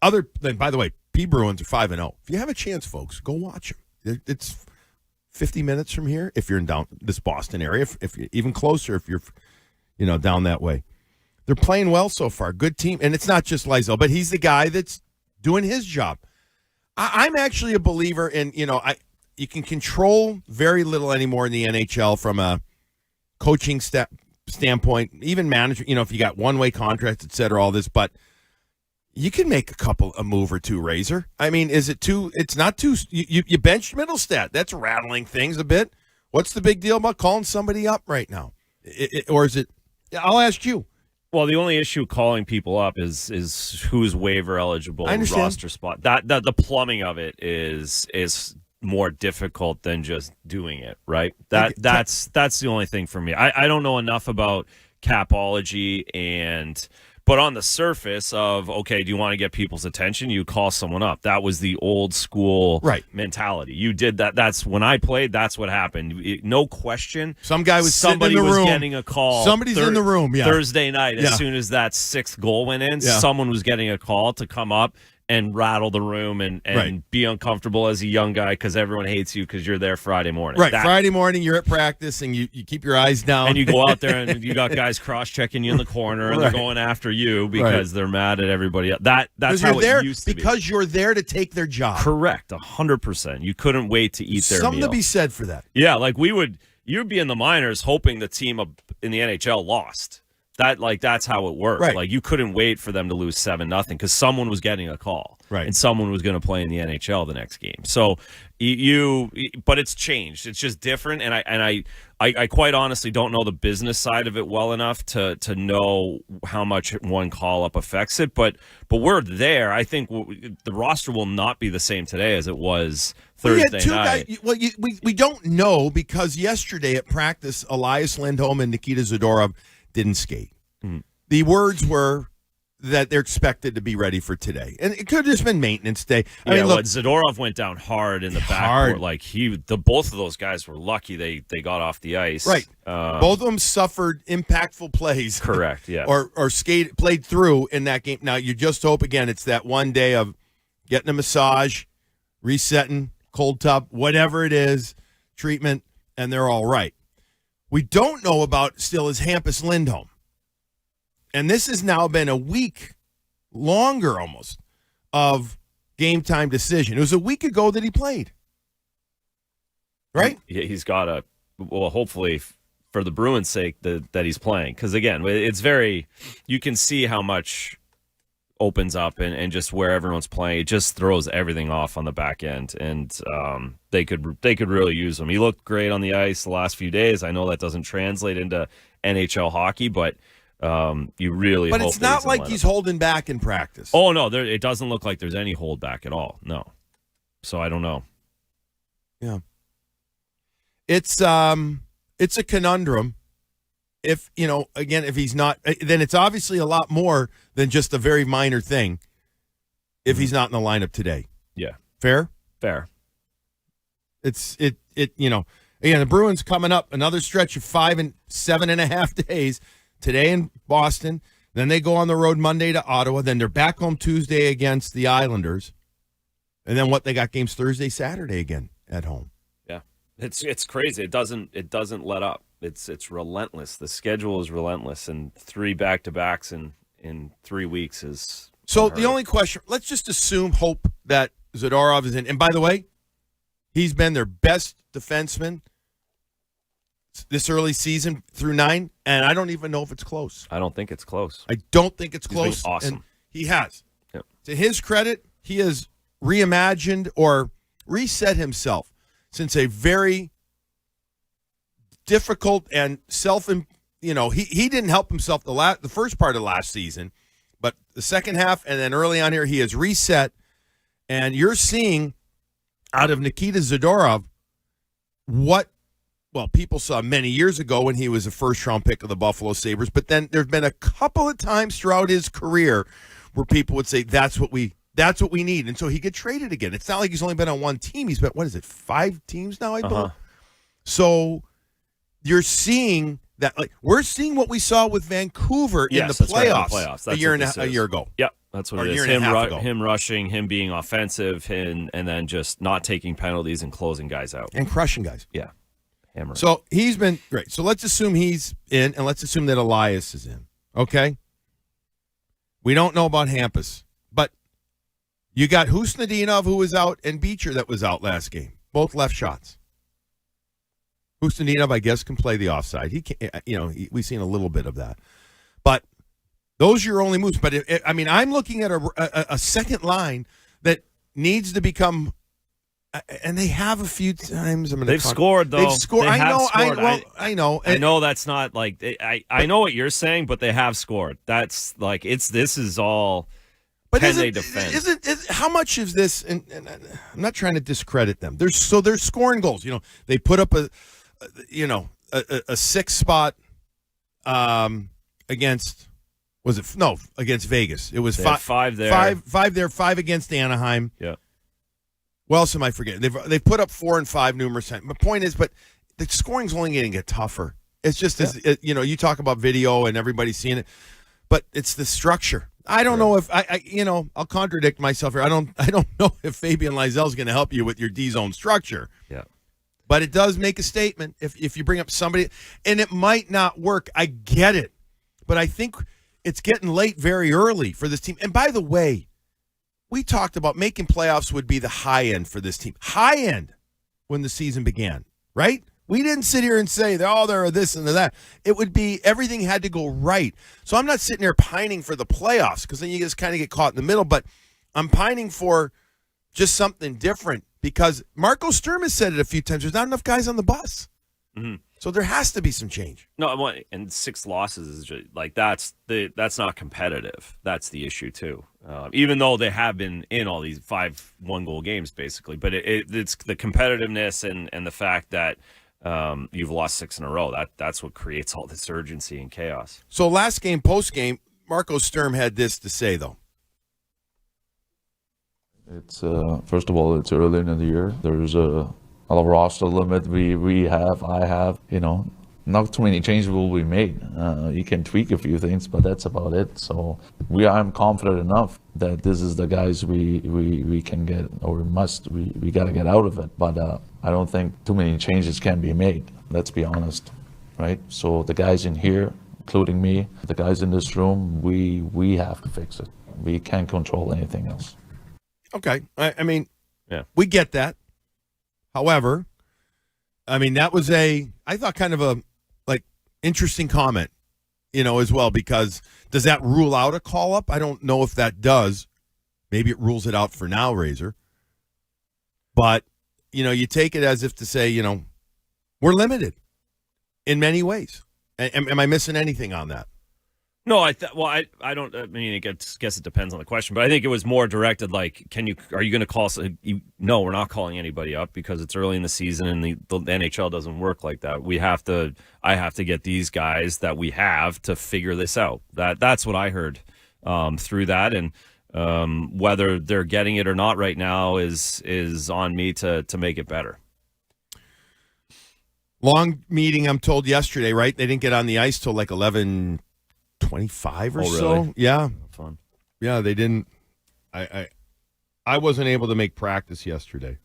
the way, P Bruins are 5-0. If you have a chance, folks, go watch them. It's 50 minutes from here if you're in down this Boston area. If you're even closer, if you're down that way. They're playing well so far. Good team. And it's not just Lysell, but he's the guy that's doing his job. I'm actually a believer in, you can control very little anymore in the NHL from a coaching standpoint, even management, if you got one-way contracts, et cetera, all this, but you can make a move or two, Razor. I mean, is it too, it's not too, you benched Middlestat. That's rattling things a bit. What's the big deal about calling somebody up right now? Or is it, I'll ask you. Well, the only issue calling people up is who's waiver eligible, roster spot. That the plumbing of it is more difficult than just doing it, right? That's the only thing for me. I don't know enough about capology but on the surface of, okay, do you want to get people's attention? You call someone up. That was the old school mentality. You did that. That's when I played. That's what happened. No question. Somebody was getting a call. Somebody's in the room. Yeah. Thursday night, as soon as that 6th goal went in, someone was getting a call to come up and rattle the room and be uncomfortable as a young guy because everyone hates you because you're there Friday morning. Right, Friday morning, you're at practice and you keep your eyes down. And you go out there and you got guys cross-checking you in the corner and they're going after you because they're mad at everybody else. That's how it used to be. Because you're there to take their job. Correct, 100%. You couldn't wait to eat their Something meal. to be said for that. Yeah, like you'd be in the minors hoping the team in the NHL lost. That's how it worked. Right. Like you couldn't wait for them to lose 7-0 because someone was getting a call, and someone was going to play in the NHL the next game. So but it's changed. It's just different, and I quite honestly don't know the business side of it well enough to know how much one call up affects it. But we're there. I think the roster will not be the same today as it was Thursday night. We don't know because yesterday at practice, Elias Lindholm and Nikita Zadorov didn't skate. The words were that they're expected to be ready for today, and it could have just been maintenance day. I mean, look, Zadorov went down hard in the backcourt. Like both of those guys were lucky they got off the ice. Right, both of them suffered impactful plays. Correct. Yeah, or played through in that game. Now you just hope again it's that one day of getting a massage, resetting, cold tub, whatever it is, treatment, and they're all right. We don't know about still is Hampus Lindholm. And this has now been a week longer almost of game time decision. It was a week ago that he played. Right? He's got hopefully for the Bruins' sake that he's playing. Because again, it's you can see how much opens up and just where everyone's playing. It just throws everything off on the back end, and they could really use him. He looked great on the ice the last few days. I know that doesn't translate into NHL hockey, but you really. But hope it's not like he's holding back in practice. Oh no, it doesn't look like there's any hold back at all. No, so I don't know. Yeah, it's a conundrum. if, again, if he's not, then it's obviously a lot more than just a very minor thing if he's not in the lineup today. Yeah. Fair? Fair. Again, the Bruins coming up, another stretch of 5 and 7.5 days today in Boston. Then they go on the road Monday to Ottawa. Then they're back home Tuesday against the Islanders. And then they got games Thursday, Saturday again at home. Yeah. It's crazy. It doesn't let up. It's relentless. The schedule is relentless, and 3 back-to-backs in 3 weeks is. So the only question, let's just hope that Zadorov is in. And by the way, he's been their best defenseman this early season through 9, and I don't even know if it's close. I don't think it's close. I don't think it's close. He's been awesome. And he has. Yep. To his credit, he has reimagined or reset himself since a very difficult and he didn't help himself the first part of last season, but the second half and then early on here he has reset, and you're seeing out of Nikita Zadorov what people saw many years ago when he was a first-round pick of the Buffalo Sabres, but then there's been a couple of times throughout his career where people would say that's what we need, and so he get traded again. It's not like he's only been on one team. He's been, 5 teams now, I believe. So you're seeing that, we're seeing what we saw with Vancouver in the playoffs, a year ago. Yep, that's what it is. Him rushing, him being offensive, and then just not taking penalties and closing guys out. And crushing guys. Yeah. Hammering. So he's been great. So let's assume he's in, and let's assume that Elias is in. Okay? We don't know about Hampus, but you got Husnudinov, who was out, and Beecher that was out last game. Both left shots. Husnudinov, I guess, can play the offside. He can, we've seen a little bit of that. But those are your only moves. But, I'm looking at a second line that needs to become, and they have a few times. They've scored, though. They've scored. I know. I know that's not like, I know what you're saying, but they have scored. That's like, this is all. But can they defend? How much is this? And I'm not trying to discredit them. They're scoring goals. They put up a 6 spot against against Vegas. It was 5 there. 5 there, 5 against Anaheim. Yeah. What else am I forgetting? They've put up 4 and 5 numerous times. My point is, but the scoring's only going to get tougher. It's just you talk about video and everybody's seeing it, but it's the structure. I don't know if I'll contradict myself here. I don't know if Fabian Lysel's going to help you with your D zone structure. Yeah. But it does make a statement if you bring up somebody, and it might not work. I get it. But I think it's getting late very early for this team. And by the way, we talked about making playoffs would be the high end for this team. High end when the season began, right? We didn't sit here and say, they're this and that. It would be everything had to go right. So I'm not sitting there pining for the playoffs because then you just kind of get caught in the middle. But I'm pining for just something different because Marco Sturm has said it a few times. There's not enough guys on the bus. Mm-hmm. So there has to be some change. No, and 6 losses is just, like that's not competitive. That's the issue too. Even though they have been in all these 5 1-goal games basically, but it's the competitiveness and the fact that you've lost 6 in a row. That's what creates all this urgency and chaos. So last game, post game, Marco Sturm had this to say though. It's first of all, it's early in the year. There's a roster limit I have, not too many changes will be made. You can tweak a few things, but that's about it. So I'm confident enough that this is the guys we can get, or we got to get out of it. But I don't think too many changes can be made. Let's be honest, right? So the guys in here, including me, the guys in this room, we have to fix it. We can't control anything else. Okay, we get that. However, that was I thought kind of a interesting comment, as well, because does that rule out a call up? I don't know if that does. Maybe it rules it out for now, Razor. But, you take it as if to say, we're limited in many ways. Am I missing anything on that? No, I don't. I mean, I guess it depends on the question, but I think it was more directed. Like, are you going to call? No, we're not calling anybody up because it's early in the season, and the NHL doesn't work like that. I have to get these guys that we have to figure this out. That's what I heard through that, and whether they're getting it or not right now is on me to make it better. Long meeting, I'm told yesterday. Right? They didn't get on the ice till like 11:25 or so. Really? Yeah. Fun. Yeah, they didn't. I wasn't able to make practice yesterday.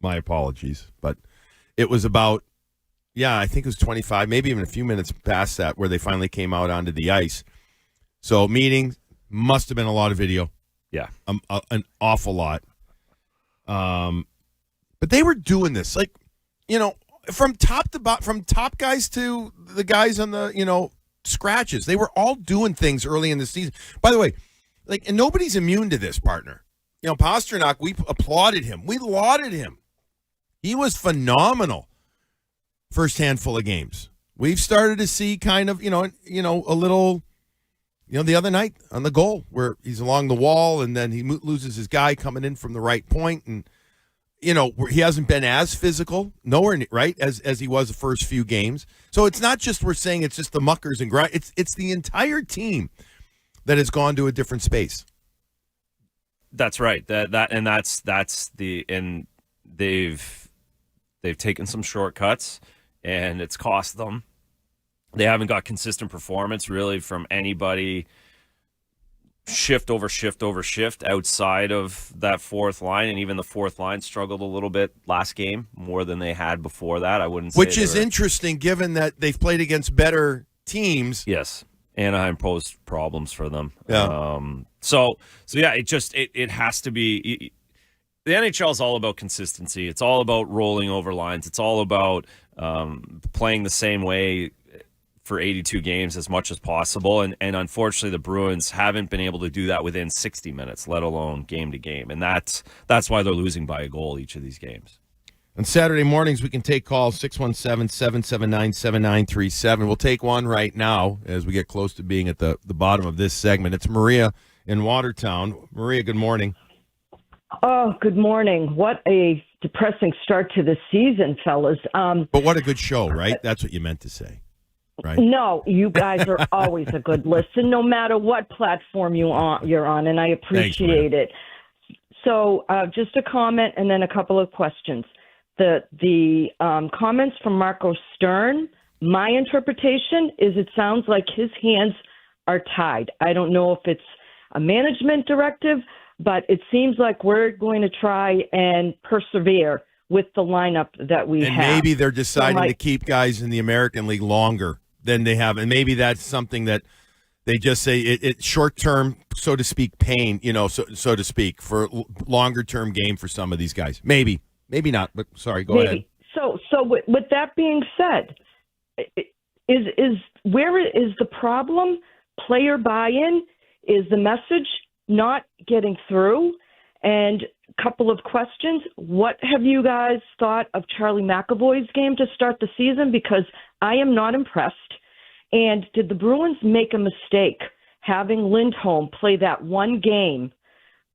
My apologies, but it was about, I think it was 25, maybe even a few minutes past that, where they finally came out onto the ice. So meeting must have been a lot of video. Yeah, an awful lot. But they were doing this, like, from top to bottom, from top guys to the guys on the scratches. They were all doing things early in the season. By the way, and nobody's immune to this, partner. Pastrnak, we applauded him. We lauded him. He was phenomenal first handful of games. We've started to see kind of, a little, the other night on the goal where he's along the wall and then he loses his guy coming in from the right point, and he hasn't been as physical, nowhere right as he was the first few games. So it's not just we're saying it's just the muckers and grind. It's the entire team that has gone to a different space. That's right. They've taken some shortcuts, and it's cost them. They haven't got consistent performance really from anybody. Shift over shift over shift outside of that fourth line, and even the fourth line struggled a little bit last game more than they had before that. I wouldn't say, which is interesting given that they've played against better teams. Yes, Anaheim posed problems for them. Yeah. So yeah, it has to be. The NHL is all about consistency. It's all about rolling over lines. It's all about playing the same way for 82 games as much as possible, and unfortunately the Bruins haven't been able to do that within 60 minutes, let alone game to game, and that's why they're losing by a goal each of these games. On Saturday mornings, we can take calls 617-779-7937. We'll take one right now as we get close to being at the bottom of this segment. It's Maria in Watertown. Maria, good morning. Oh, good morning. What a depressing start to the season, fellas. But what a good show, right? That's what you meant to say. Right. No, you guys are always a good listen, no matter what platform you're on, and I appreciate it. So just a comment and then a couple of questions. The comments from Marco Stern, my interpretation is it sounds like his hands are tied. I don't know if it's a management directive, but it seems like we're going to try and persevere with the lineup that we have. And maybe they're deciding to keep guys in the American League longer than they have. And maybe that's something that they just say it's short-term, so to speak, pain, so to speak, for longer-term game for some of these guys. Maybe not, but sorry, go ahead. So with that being said, where is the problem? Player buy-in? Is the message not getting through? And a couple of questions. What have you guys thought of Charlie McAvoy's game to start the season? Because I am not impressed. And did the Bruins make a mistake having Lindholm play that one game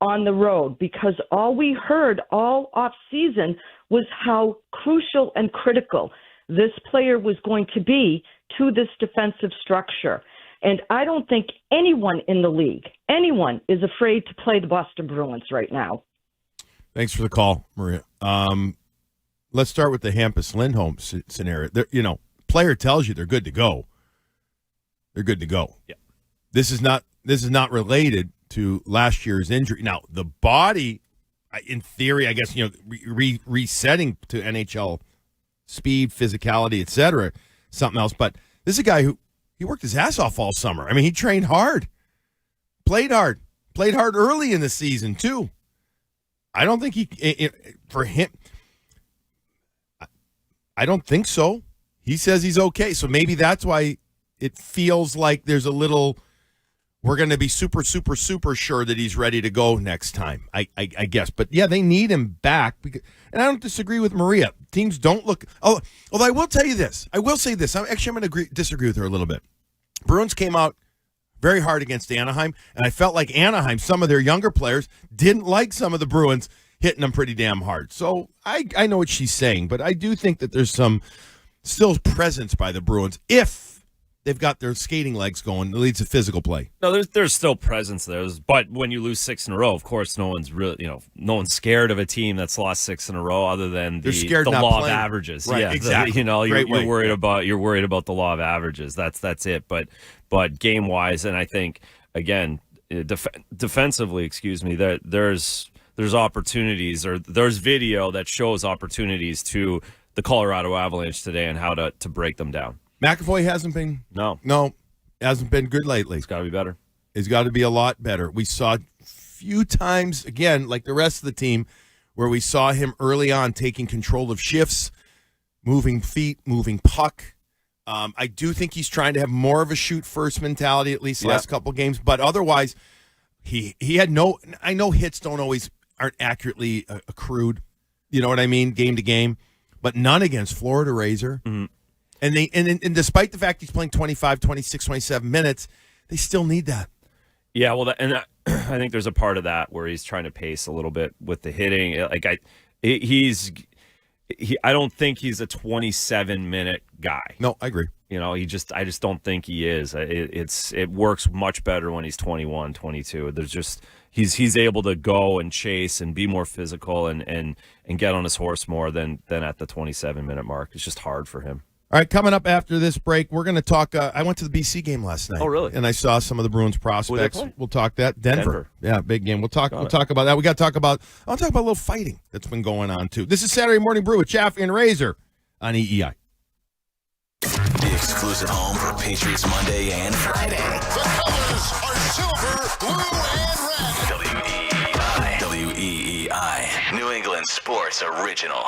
on the road? Because all we heard all off-season was how crucial and critical this player was going to be to this defensive structure. And I don't think anyone in the league, anyone, is afraid to play the Boston Bruins right now. Thanks for the call, Maria. Let's start with the Hampus Lindholm scenario. Player tells you they're good to go. They're good to go. Yeah. This is not related to last year's injury. Now, the body, in theory, I guess, resetting to NHL speed, physicality, etc., something else. But this is a guy who he worked his ass off all summer. I mean, he trained hard, played hard early in the season too. I don't think for him. I don't think so. He says he's okay, so maybe that's why it feels like there's a little. We're going to be super, super, super sure that he's ready to go next time. I guess, but yeah, they need him back. And I don't disagree with Maria. Teams don't look. Although I will tell you this. I will say this. I'm going to disagree with her a little bit. Bruins came out very hard against Anaheim, and I felt like Anaheim, some of their younger players, didn't like some of the Bruins hitting them pretty damn hard. So I know what she's saying, but I do think that there's some still presence by the Bruins if they've got their skating legs going. It leads to physical play. No, there's still presence there. But when you lose 6 in a row, of course, no one's scared of a team that's lost 6 in a row, other than the law of averages. Right, yeah, exactly. You're worried about the law of averages. That's it. But game wise, and I think again, defensively, there's opportunities, or there's video that shows opportunities to the Colorado Avalanche today and how to break them down. McAvoy hasn't been hasn't been good lately. It's got to be better. It's got to be a lot better. We saw a few times, again, like the rest of the team, where we saw him early on taking control of shifts, moving feet, moving puck. I do think he's trying to have more of a shoot-first mentality, at least the last couple games. But otherwise, he had no – I know hits aren't accurately accrued, you know what I mean, game to game, but none against Florida Razor. Mm-hmm. And despite the fact he's playing 25, 26, 27 minutes, they still need that. Yeah, well, I think there's a part of that where he's trying to pace a little bit with the hitting. Like I don't think he's a 27-minute guy. No, I agree. I just don't think he is. It works much better when he's 21, 22. There's just he's able to go and chase and be more physical and get on his horse more than at the 27-minute mark. It's just hard for him. All right, coming up after this break, we're going to talk. I went to the BC game last night. Oh, really? And I saw some of the Bruins prospects. We'll talk that. Denver. Yeah, big game. We'll talk about that. I want to talk about a little fighting that's been going on, too. This is Saturday Morning Brew with Chaffee and Razor on EEI. The exclusive home for Patriots Monday and Friday. The colors are silver, blue, and red. WEEI. New England Sports Original.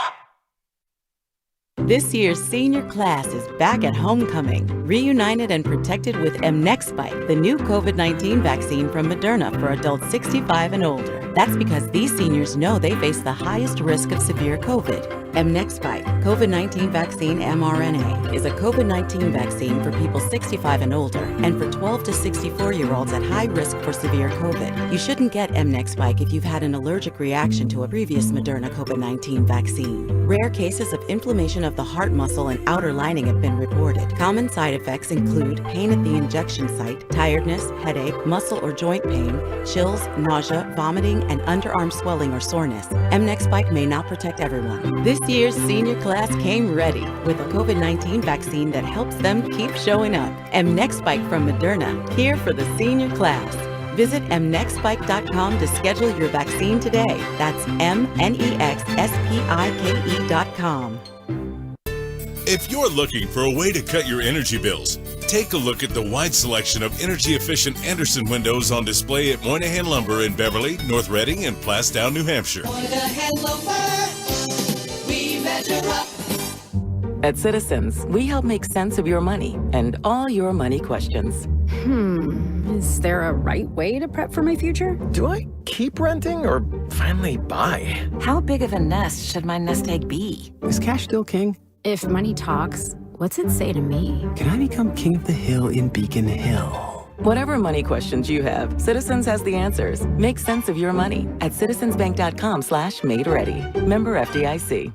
This year's senior class is back at homecoming, reunited and protected with mNEXSpike, the new COVID-19 vaccine from Moderna for adults 65 and older. That's because these seniors know they face the highest risk of severe COVID. mNEXSpike, COVID-19 vaccine mRNA, is a COVID-19 vaccine for people 65 and older and for 12 to 64-year-olds at high risk for severe COVID. You shouldn't get mNEXSpike if you've had an allergic reaction to a previous Moderna COVID-19 vaccine. Rare cases of inflammation of the heart muscle and outer lining have been reported. Common side effects include pain at the injection site, tiredness, headache, muscle or joint pain, chills, nausea, vomiting, and underarm swelling or soreness. mNEXSpike may not protect everyone. This year's senior class came ready with a COVID-19 vaccine that helps them keep showing up. mNEXSpike from Moderna, here for the senior class. Visit mnexspike.com to schedule your vaccine today. That's mnexspike.com. If you're looking for a way to cut your energy bills, take a look at the wide selection of energy-efficient Anderson windows on display at Moynihan Lumber in Beverly, North Reading, and Plastown, New Hampshire. Moynihan Lumber, we measure up. At Citizens, we help make sense of your money and all your money questions. Is there a right way to prep for my future? Do I keep renting or finally buy? How big of a nest should my nest egg be? Is cash still king? If money talks, what's it say to me? Can I become king of the hill in Beacon Hill? Whatever money questions you have, Citizens has the answers. Make sense of your money at citizensbank.com/made-ready. Member FDIC.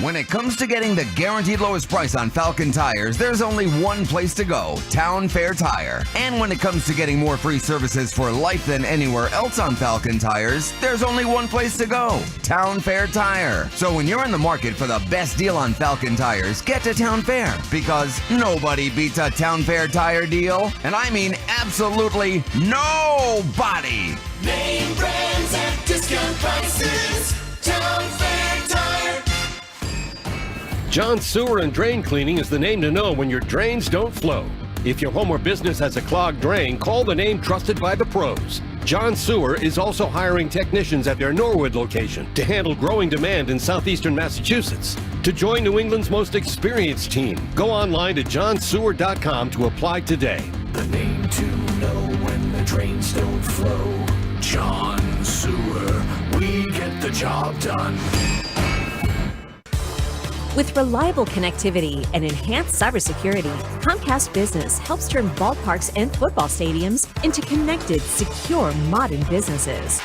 When it comes to getting the guaranteed lowest price on Falcon tires, there's only one place to go, Town Fair Tire. And when it comes to getting more free services for life than anywhere else on Falcon tires, there's only one place to go, Town Fair Tire. So when you're in the market for the best deal on Falcon tires, get to Town Fair, because nobody beats a Town Fair tire deal. And I mean absolutely nobody. Name brands at discount prices. Town Fair Tire. John Sewer and Drain Cleaning is the name to know when your drains don't flow. If your home or business has a clogged drain, call the name trusted by the pros. John Sewer is also hiring technicians at their Norwood location to handle growing demand in southeastern Massachusetts. To join New England's most experienced team, go online to johnsewer.com to apply today. The name to know when the drains don't flow. John Sewer, we get the job done. With reliable connectivity and enhanced cybersecurity, Comcast Business helps turn ballparks and football stadiums into connected, secure, modern businesses.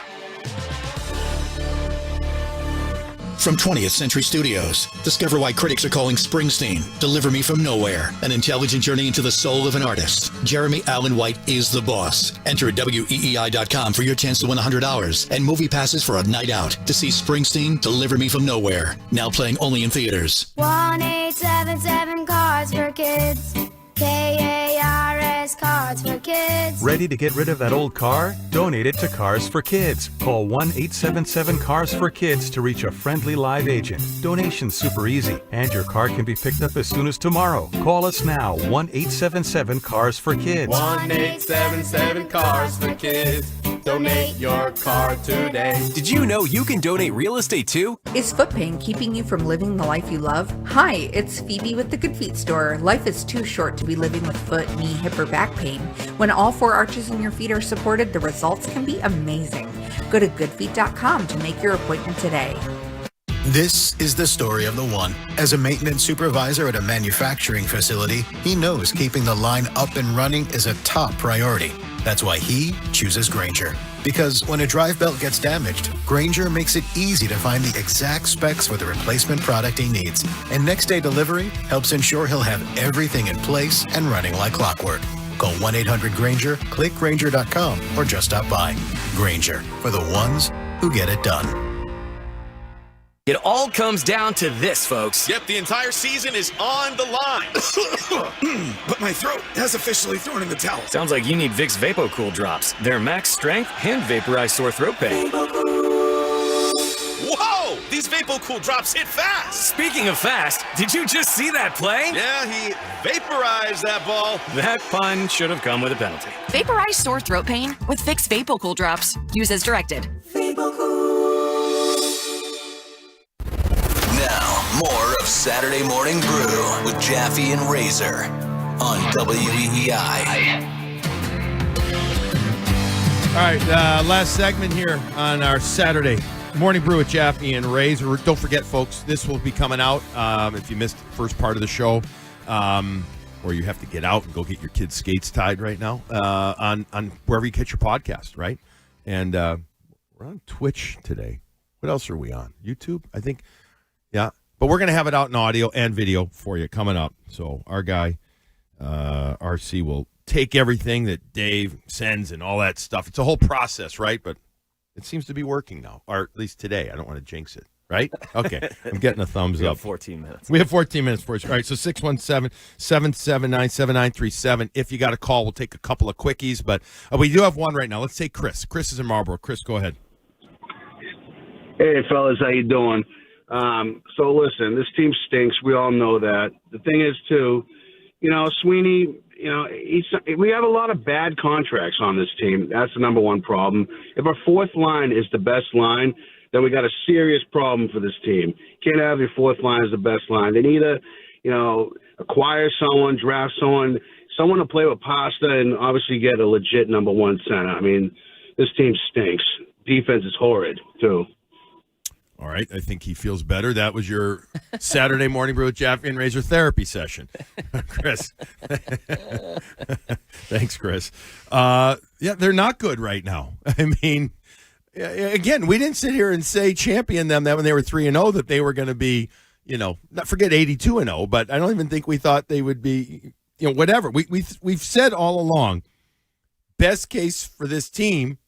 From 20th Century Studios, discover why critics are calling Springsteen Deliver Me From Nowhere an intelligent journey into the soul of an artist. Jeremy Allen White is the boss. Enter at WEEI.com for your chance to win $100 and movie passes for a night out to see Springsteen Deliver Me From Nowhere. Now playing only in theaters. 1-877 Cards for Kids. KARS Cards for Kids. Ready to get rid of that old car? Donate it to Cars for Kids. Call 1-877-CARS-FOR-KIDS to reach a friendly live agent. Donation's super easy, and your car can be picked up as soon as tomorrow. Call us now, 1-877-CARS-FOR-KIDS. 1-877 Cars for Kids. Donate your car today. Did you know you can donate real estate too? Is foot pain keeping you from living the life you love? Hi, it's Phoebe with the Good Feet store. Life is too short to be living with foot, knee, hip, or back pain. When all 4 arches in your feet are supported, the results can be amazing. Go to goodfeet.com to make your appointment today. This is the story of the one. As a maintenance supervisor at a manufacturing facility, he knows keeping the line up and running is a top priority. That's why he chooses Grainger. Because when a drive belt gets damaged, Grainger makes it easy to find the exact specs for the replacement product he needs. And next day delivery helps ensure he'll have everything in place and running like clockwork. Call 1-800-GRAINGER, click Grainger.com, or just stop by. Grainger, for the ones who get it done. It all comes down to this, folks. Yep, the entire season is on the line. But my throat has officially thrown in the towel. Sounds like you need Vicks VapoCool drops. They're max strength and vaporize sore throat pain. Whoa! These VapoCool drops hit fast. Speaking of fast, did you just see that play? Yeah, he vaporized that ball. That pun should have come with a penalty. Vaporize sore throat pain with Vicks VapoCool drops. Use as directed. Now, more of Saturday Morning Brew with Jaffe and Razor on WEEI. All right, last segment here on our Saturday Morning Brew with Jaffe and Razor. Don't forget, folks, this will be coming out if you missed the first part of the show, or you have to get out and go get your kids' skates tied right now on wherever you catch your podcast, right? And we're on Twitch today. What else are we on? YouTube, I think. Yeah, but we're going to have it out in audio and video for you coming up. So our guy, RC, will take everything that Dave sends and all that stuff. It's a whole process, right? But it seems to be working now, or at least today. I don't want to jinx it, right? Okay, I'm getting a thumbs We up. have 14 minutes. We have 14 minutes for you. All right, so 617-779-7937. If you got a call, we'll take a couple of quickies, but we do have one right now. Let's take Chris. Chris is in Marlboro. Chris, go ahead. Hey, fellas, how you doing? So listen, this team stinks. We all know that. The thing is, too, Sweeney, we have a lot of bad contracts on this team. That's the number one problem. If our fourth line is the best line, then we got a serious problem for this team. Can't have your fourth line as the best line. They need to, acquire someone, draft someone to play with Pasta, and obviously get a legit number one center. I mean, this team stinks. Defense is horrid, too. All right, I think he feels better. That was your Saturday Morning Brew with Jaffe and Razor therapy session. Chris. Thanks, Chris. Yeah, they're not good right now. I mean, again, we didn't sit here and say champion them that when they were 3-0 that they were going to be, not forget 82-0, but I don't even think we thought they would be, whatever. We've said all along, best case for this team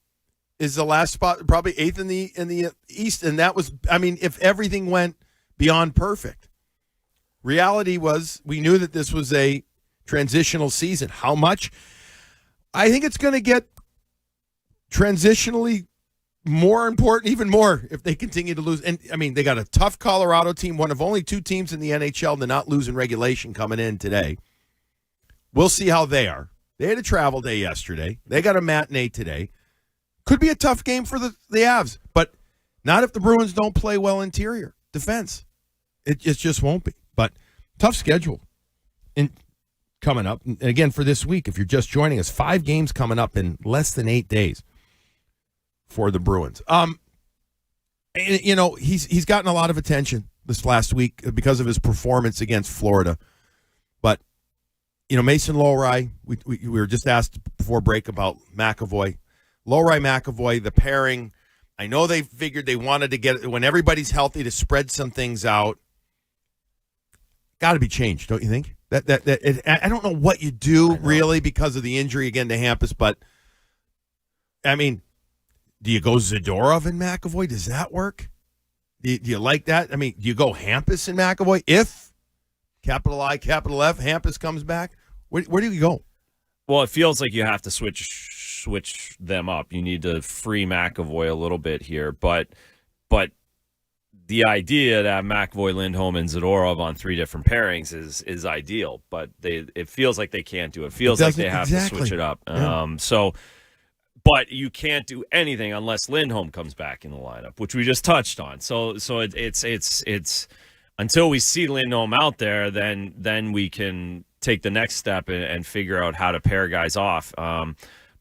is the last spot, probably 8th in the East, and that was, if everything went beyond perfect. Reality was we knew that this was a transitional season. How much? I think it's going to get transitionally more important, even more, if they continue to lose. And, they got a tough Colorado team, one of only 2 teams in the NHL to not lose in regulation coming in today. We'll see how they are. They had a travel day yesterday. They got a matinee today. Could be a tough game for the Avs, but not if the Bruins don't play well interior defense. It just won't be. But tough schedule coming up. And again, for this week, if you're just joining us, 5 games coming up in less than 8 days for the Bruins. He's gotten a lot of attention this last week because of his performance against Florida. But, Mason Lowry, we were just asked before break about McAvoy. Lowry-McAvoy, the pairing, I know they figured they wanted to get, when everybody's healthy, to spread some things out. Got to be changed, don't you think? I don't know what you do, really, because of the injury again to Hampus, but, I mean, do you go Zadorov and McAvoy? Does that work? Do you like that? I mean, do you go Hampus and McAvoy if, capital I, capital F, Hampus comes back? Where do you go? Well, it feels like you have to switch them up. You need to free McAvoy a little bit here, but the idea that McAvoy, Lindholm, and Zadorov on 3 different pairings is ideal, but it feels like they can't do it. It feels like they have to switch it up. Yeah. But you can't do anything unless Lindholm comes back in the lineup, which we just touched on. So it's until we see Lindholm out there, then we can take the next step and figure out how to pair guys off.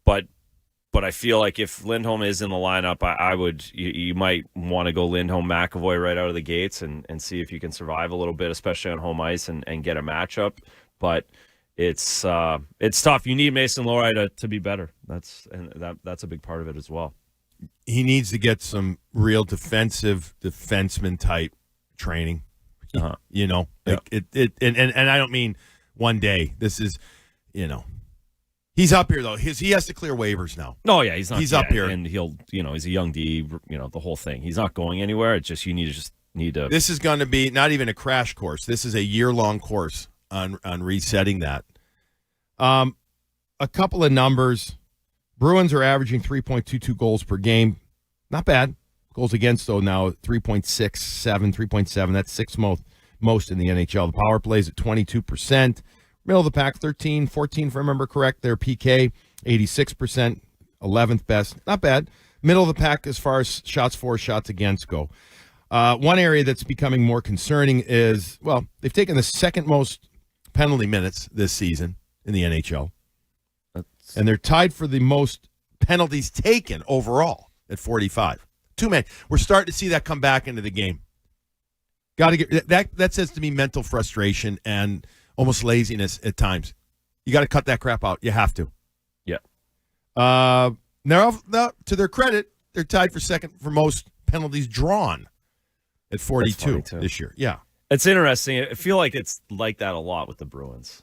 But I feel like if Lindholm is in the lineup, you might want to go Lindholm McAvoy right out of the gates and see if you can survive a little bit, especially on home ice and get a matchup. But it's tough. You need Mason Lowry to be better. That's a big part of it as well. He needs to get some real defenseman type training. Uh-huh. And I don't mean one day. This is, he's up here though. He has to clear waivers now. Oh yeah, he's not. He's up here, and he'll. He's a young D. The whole thing. He's not going anywhere. It's just you need to. This is going to be not even a crash course. This is a year-long course on resetting that. A couple of numbers. Bruins are averaging 3.22 goals per game. Not bad. Goals against, though, now 3.67. That's sixth most in the NHL. The power plays at 22%. Middle of the pack, 13, 14, if I remember correct. Their PK, 86%, 11th best. Not bad. Middle of the pack as far as shots for, shots against go. One area that's becoming more concerning is, they've taken the second most penalty minutes this season in the NHL. And they're tied for the most penalties taken overall at 45. Too many. We're starting to see that come back into the game. Got to get that says to me mental frustration and almost laziness at times. You got to cut that crap out. You have to. Yeah. Now, to their credit, they're tied for second for most penalties drawn at 42 this year. Yeah. It's interesting. I feel like it's like that a lot with the Bruins.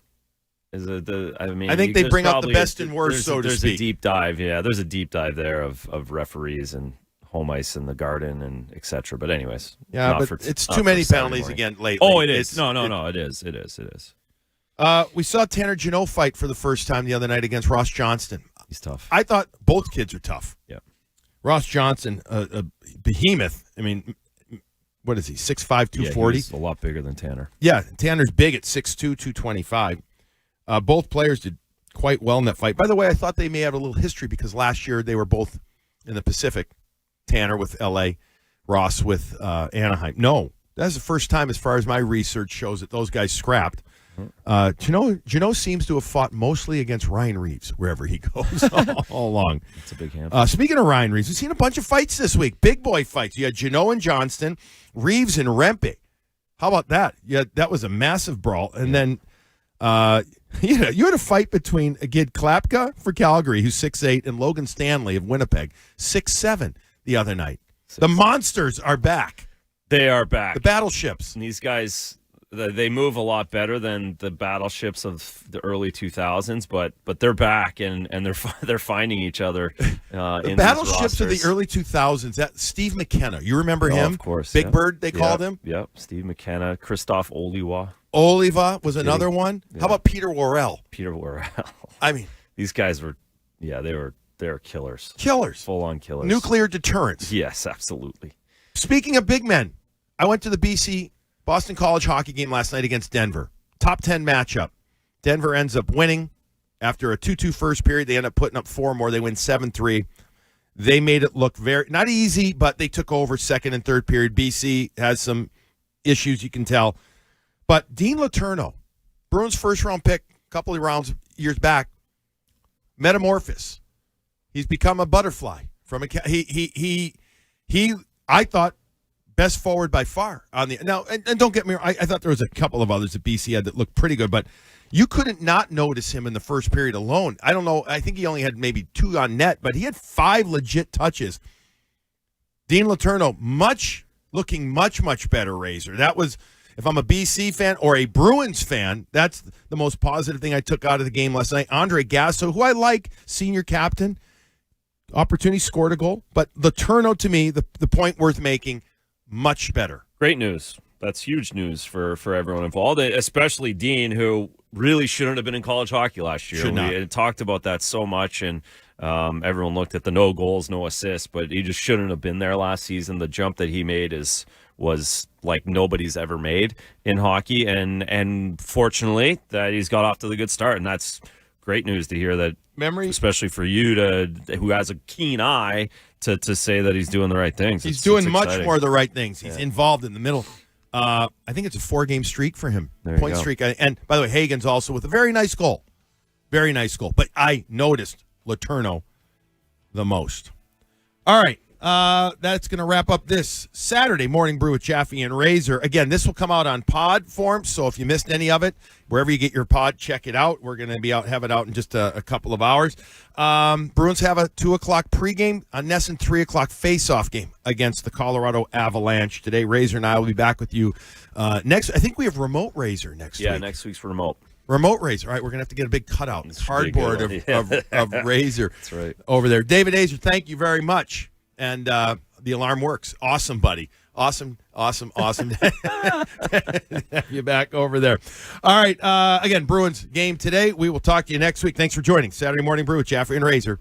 I think they bring out the best and worst, so to speak. There's a deep dive. Yeah, there's a deep dive there of referees and home ice in the Garden and et cetera. But anyways, but it's too many penalties again lately. Oh, it is. No. It is. We saw Tanner Jeannot fight for the first time the other night against Ross Johnston. He's tough. I thought both kids are tough. Yeah. Ross Johnston, a behemoth. I mean, what is he, 6'5", 240? He's a lot bigger than Tanner. Yeah, Tanner's big at 6'2", 225. Both players did quite well in that fight. By the way, I thought they may have a little history because last year they were both in the Pacific. Tanner with L.A., Ross with Anaheim. No, that's the first time as far as my research shows that those guys scrapped. Jeannot seems to have fought mostly against Ryan Reeves wherever he goes all along. That's a big hand. Speaking of Ryan Reeves, we've seen a bunch of fights this week. Big boy fights. You had Jeannot and Johnston, Reeves and Rempe. How about that? Yeah, that was a massive brawl. And then you had a fight between Agid Klapka for Calgary, who's 6'8", and Logan Stanley of Winnipeg, 6'7", the other night. The monsters are back. They are back. The battleships. And these guys, they move a lot better than the battleships of the early 2000s, but they're back and they're finding each other. The battleships of the early 2000s. That Steve McKenna, you remember him? Of course, Big Bird, they called him. Yep, Steve McKenna, Christoph Oliwa. Oliva was another one. Yeah. How about Peter Worrell? Peter Worrell. I mean, these guys were, they're killers. Killers. Full-on killers. Nuclear deterrence. Yes, absolutely. Speaking of big men, I went to the BC Boston College hockey game last night against Denver. Top 10 matchup. Denver ends up winning. After a 2-2 first period, they end up putting up 4 more. They win 7-3. They made it look not easy, but they took over second and third period. BC has some issues, you can tell. But Dean Letourneau, Bruins first-round pick a couple of years back, metamorphosis. He's become a butterfly. I thought best forward by far on the now. And don't get me wrong, I thought there was a couple of others that BC had that looked pretty good, but you couldn't not notice him in the first period alone. I don't know. I think he only had maybe 2 on net, but he had 5 legit touches. Dean Letourneau, looking much better, Razor. That was, if I'm a BC fan or a Bruins fan, that's the most positive thing I took out of the game last night. Andre Gasso, who I like, senior captain, opportunity, scored a goal. But Letourneau, to me, the point worth making, much better. Great news. That's huge news for everyone involved, especially Dean, who really shouldn't have been in college hockey last year. Should not. We had talked about that so much, and everyone looked at the no goals, no assists, but he just shouldn't have been there last season. The jump that he made was like nobody's ever made in hockey, and fortunately that he's got off to the good start, and that's great news to hear that. Memory, especially for you who has a keen eye to say that he's doing the right things. He's doing much more of the right things. He's involved in the middle. I think it's a 4-game streak for him. Point streak. And by the way, Hagen's also with a very nice goal. Very nice goal. But I noticed Letourneau the most. All right. That's going to wrap up this Saturday Morning Brew with Chaffee and Razor. Again, this will come out on pod form, so if you missed any of it, wherever you get your pod, check it out. We're going to have it out in just a couple of hours. Bruins have a 2 o'clock pregame, a NESN 3 o'clock face-off game against the Colorado Avalanche today. Razor and I will be back with you next. I think we have remote Razor next week. Yeah, next week's remote. Remote Razor. All right, we're going to have to get a big cutout, cardboard of Razor That's right. over there. David Azer, thank you very much. And the alarm works. Awesome, buddy. Awesome. Have you back over there. All right. Again, Bruins game today. We will talk to you next week. Thanks for joining Saturday Morning Brew with Chaffee and Razor.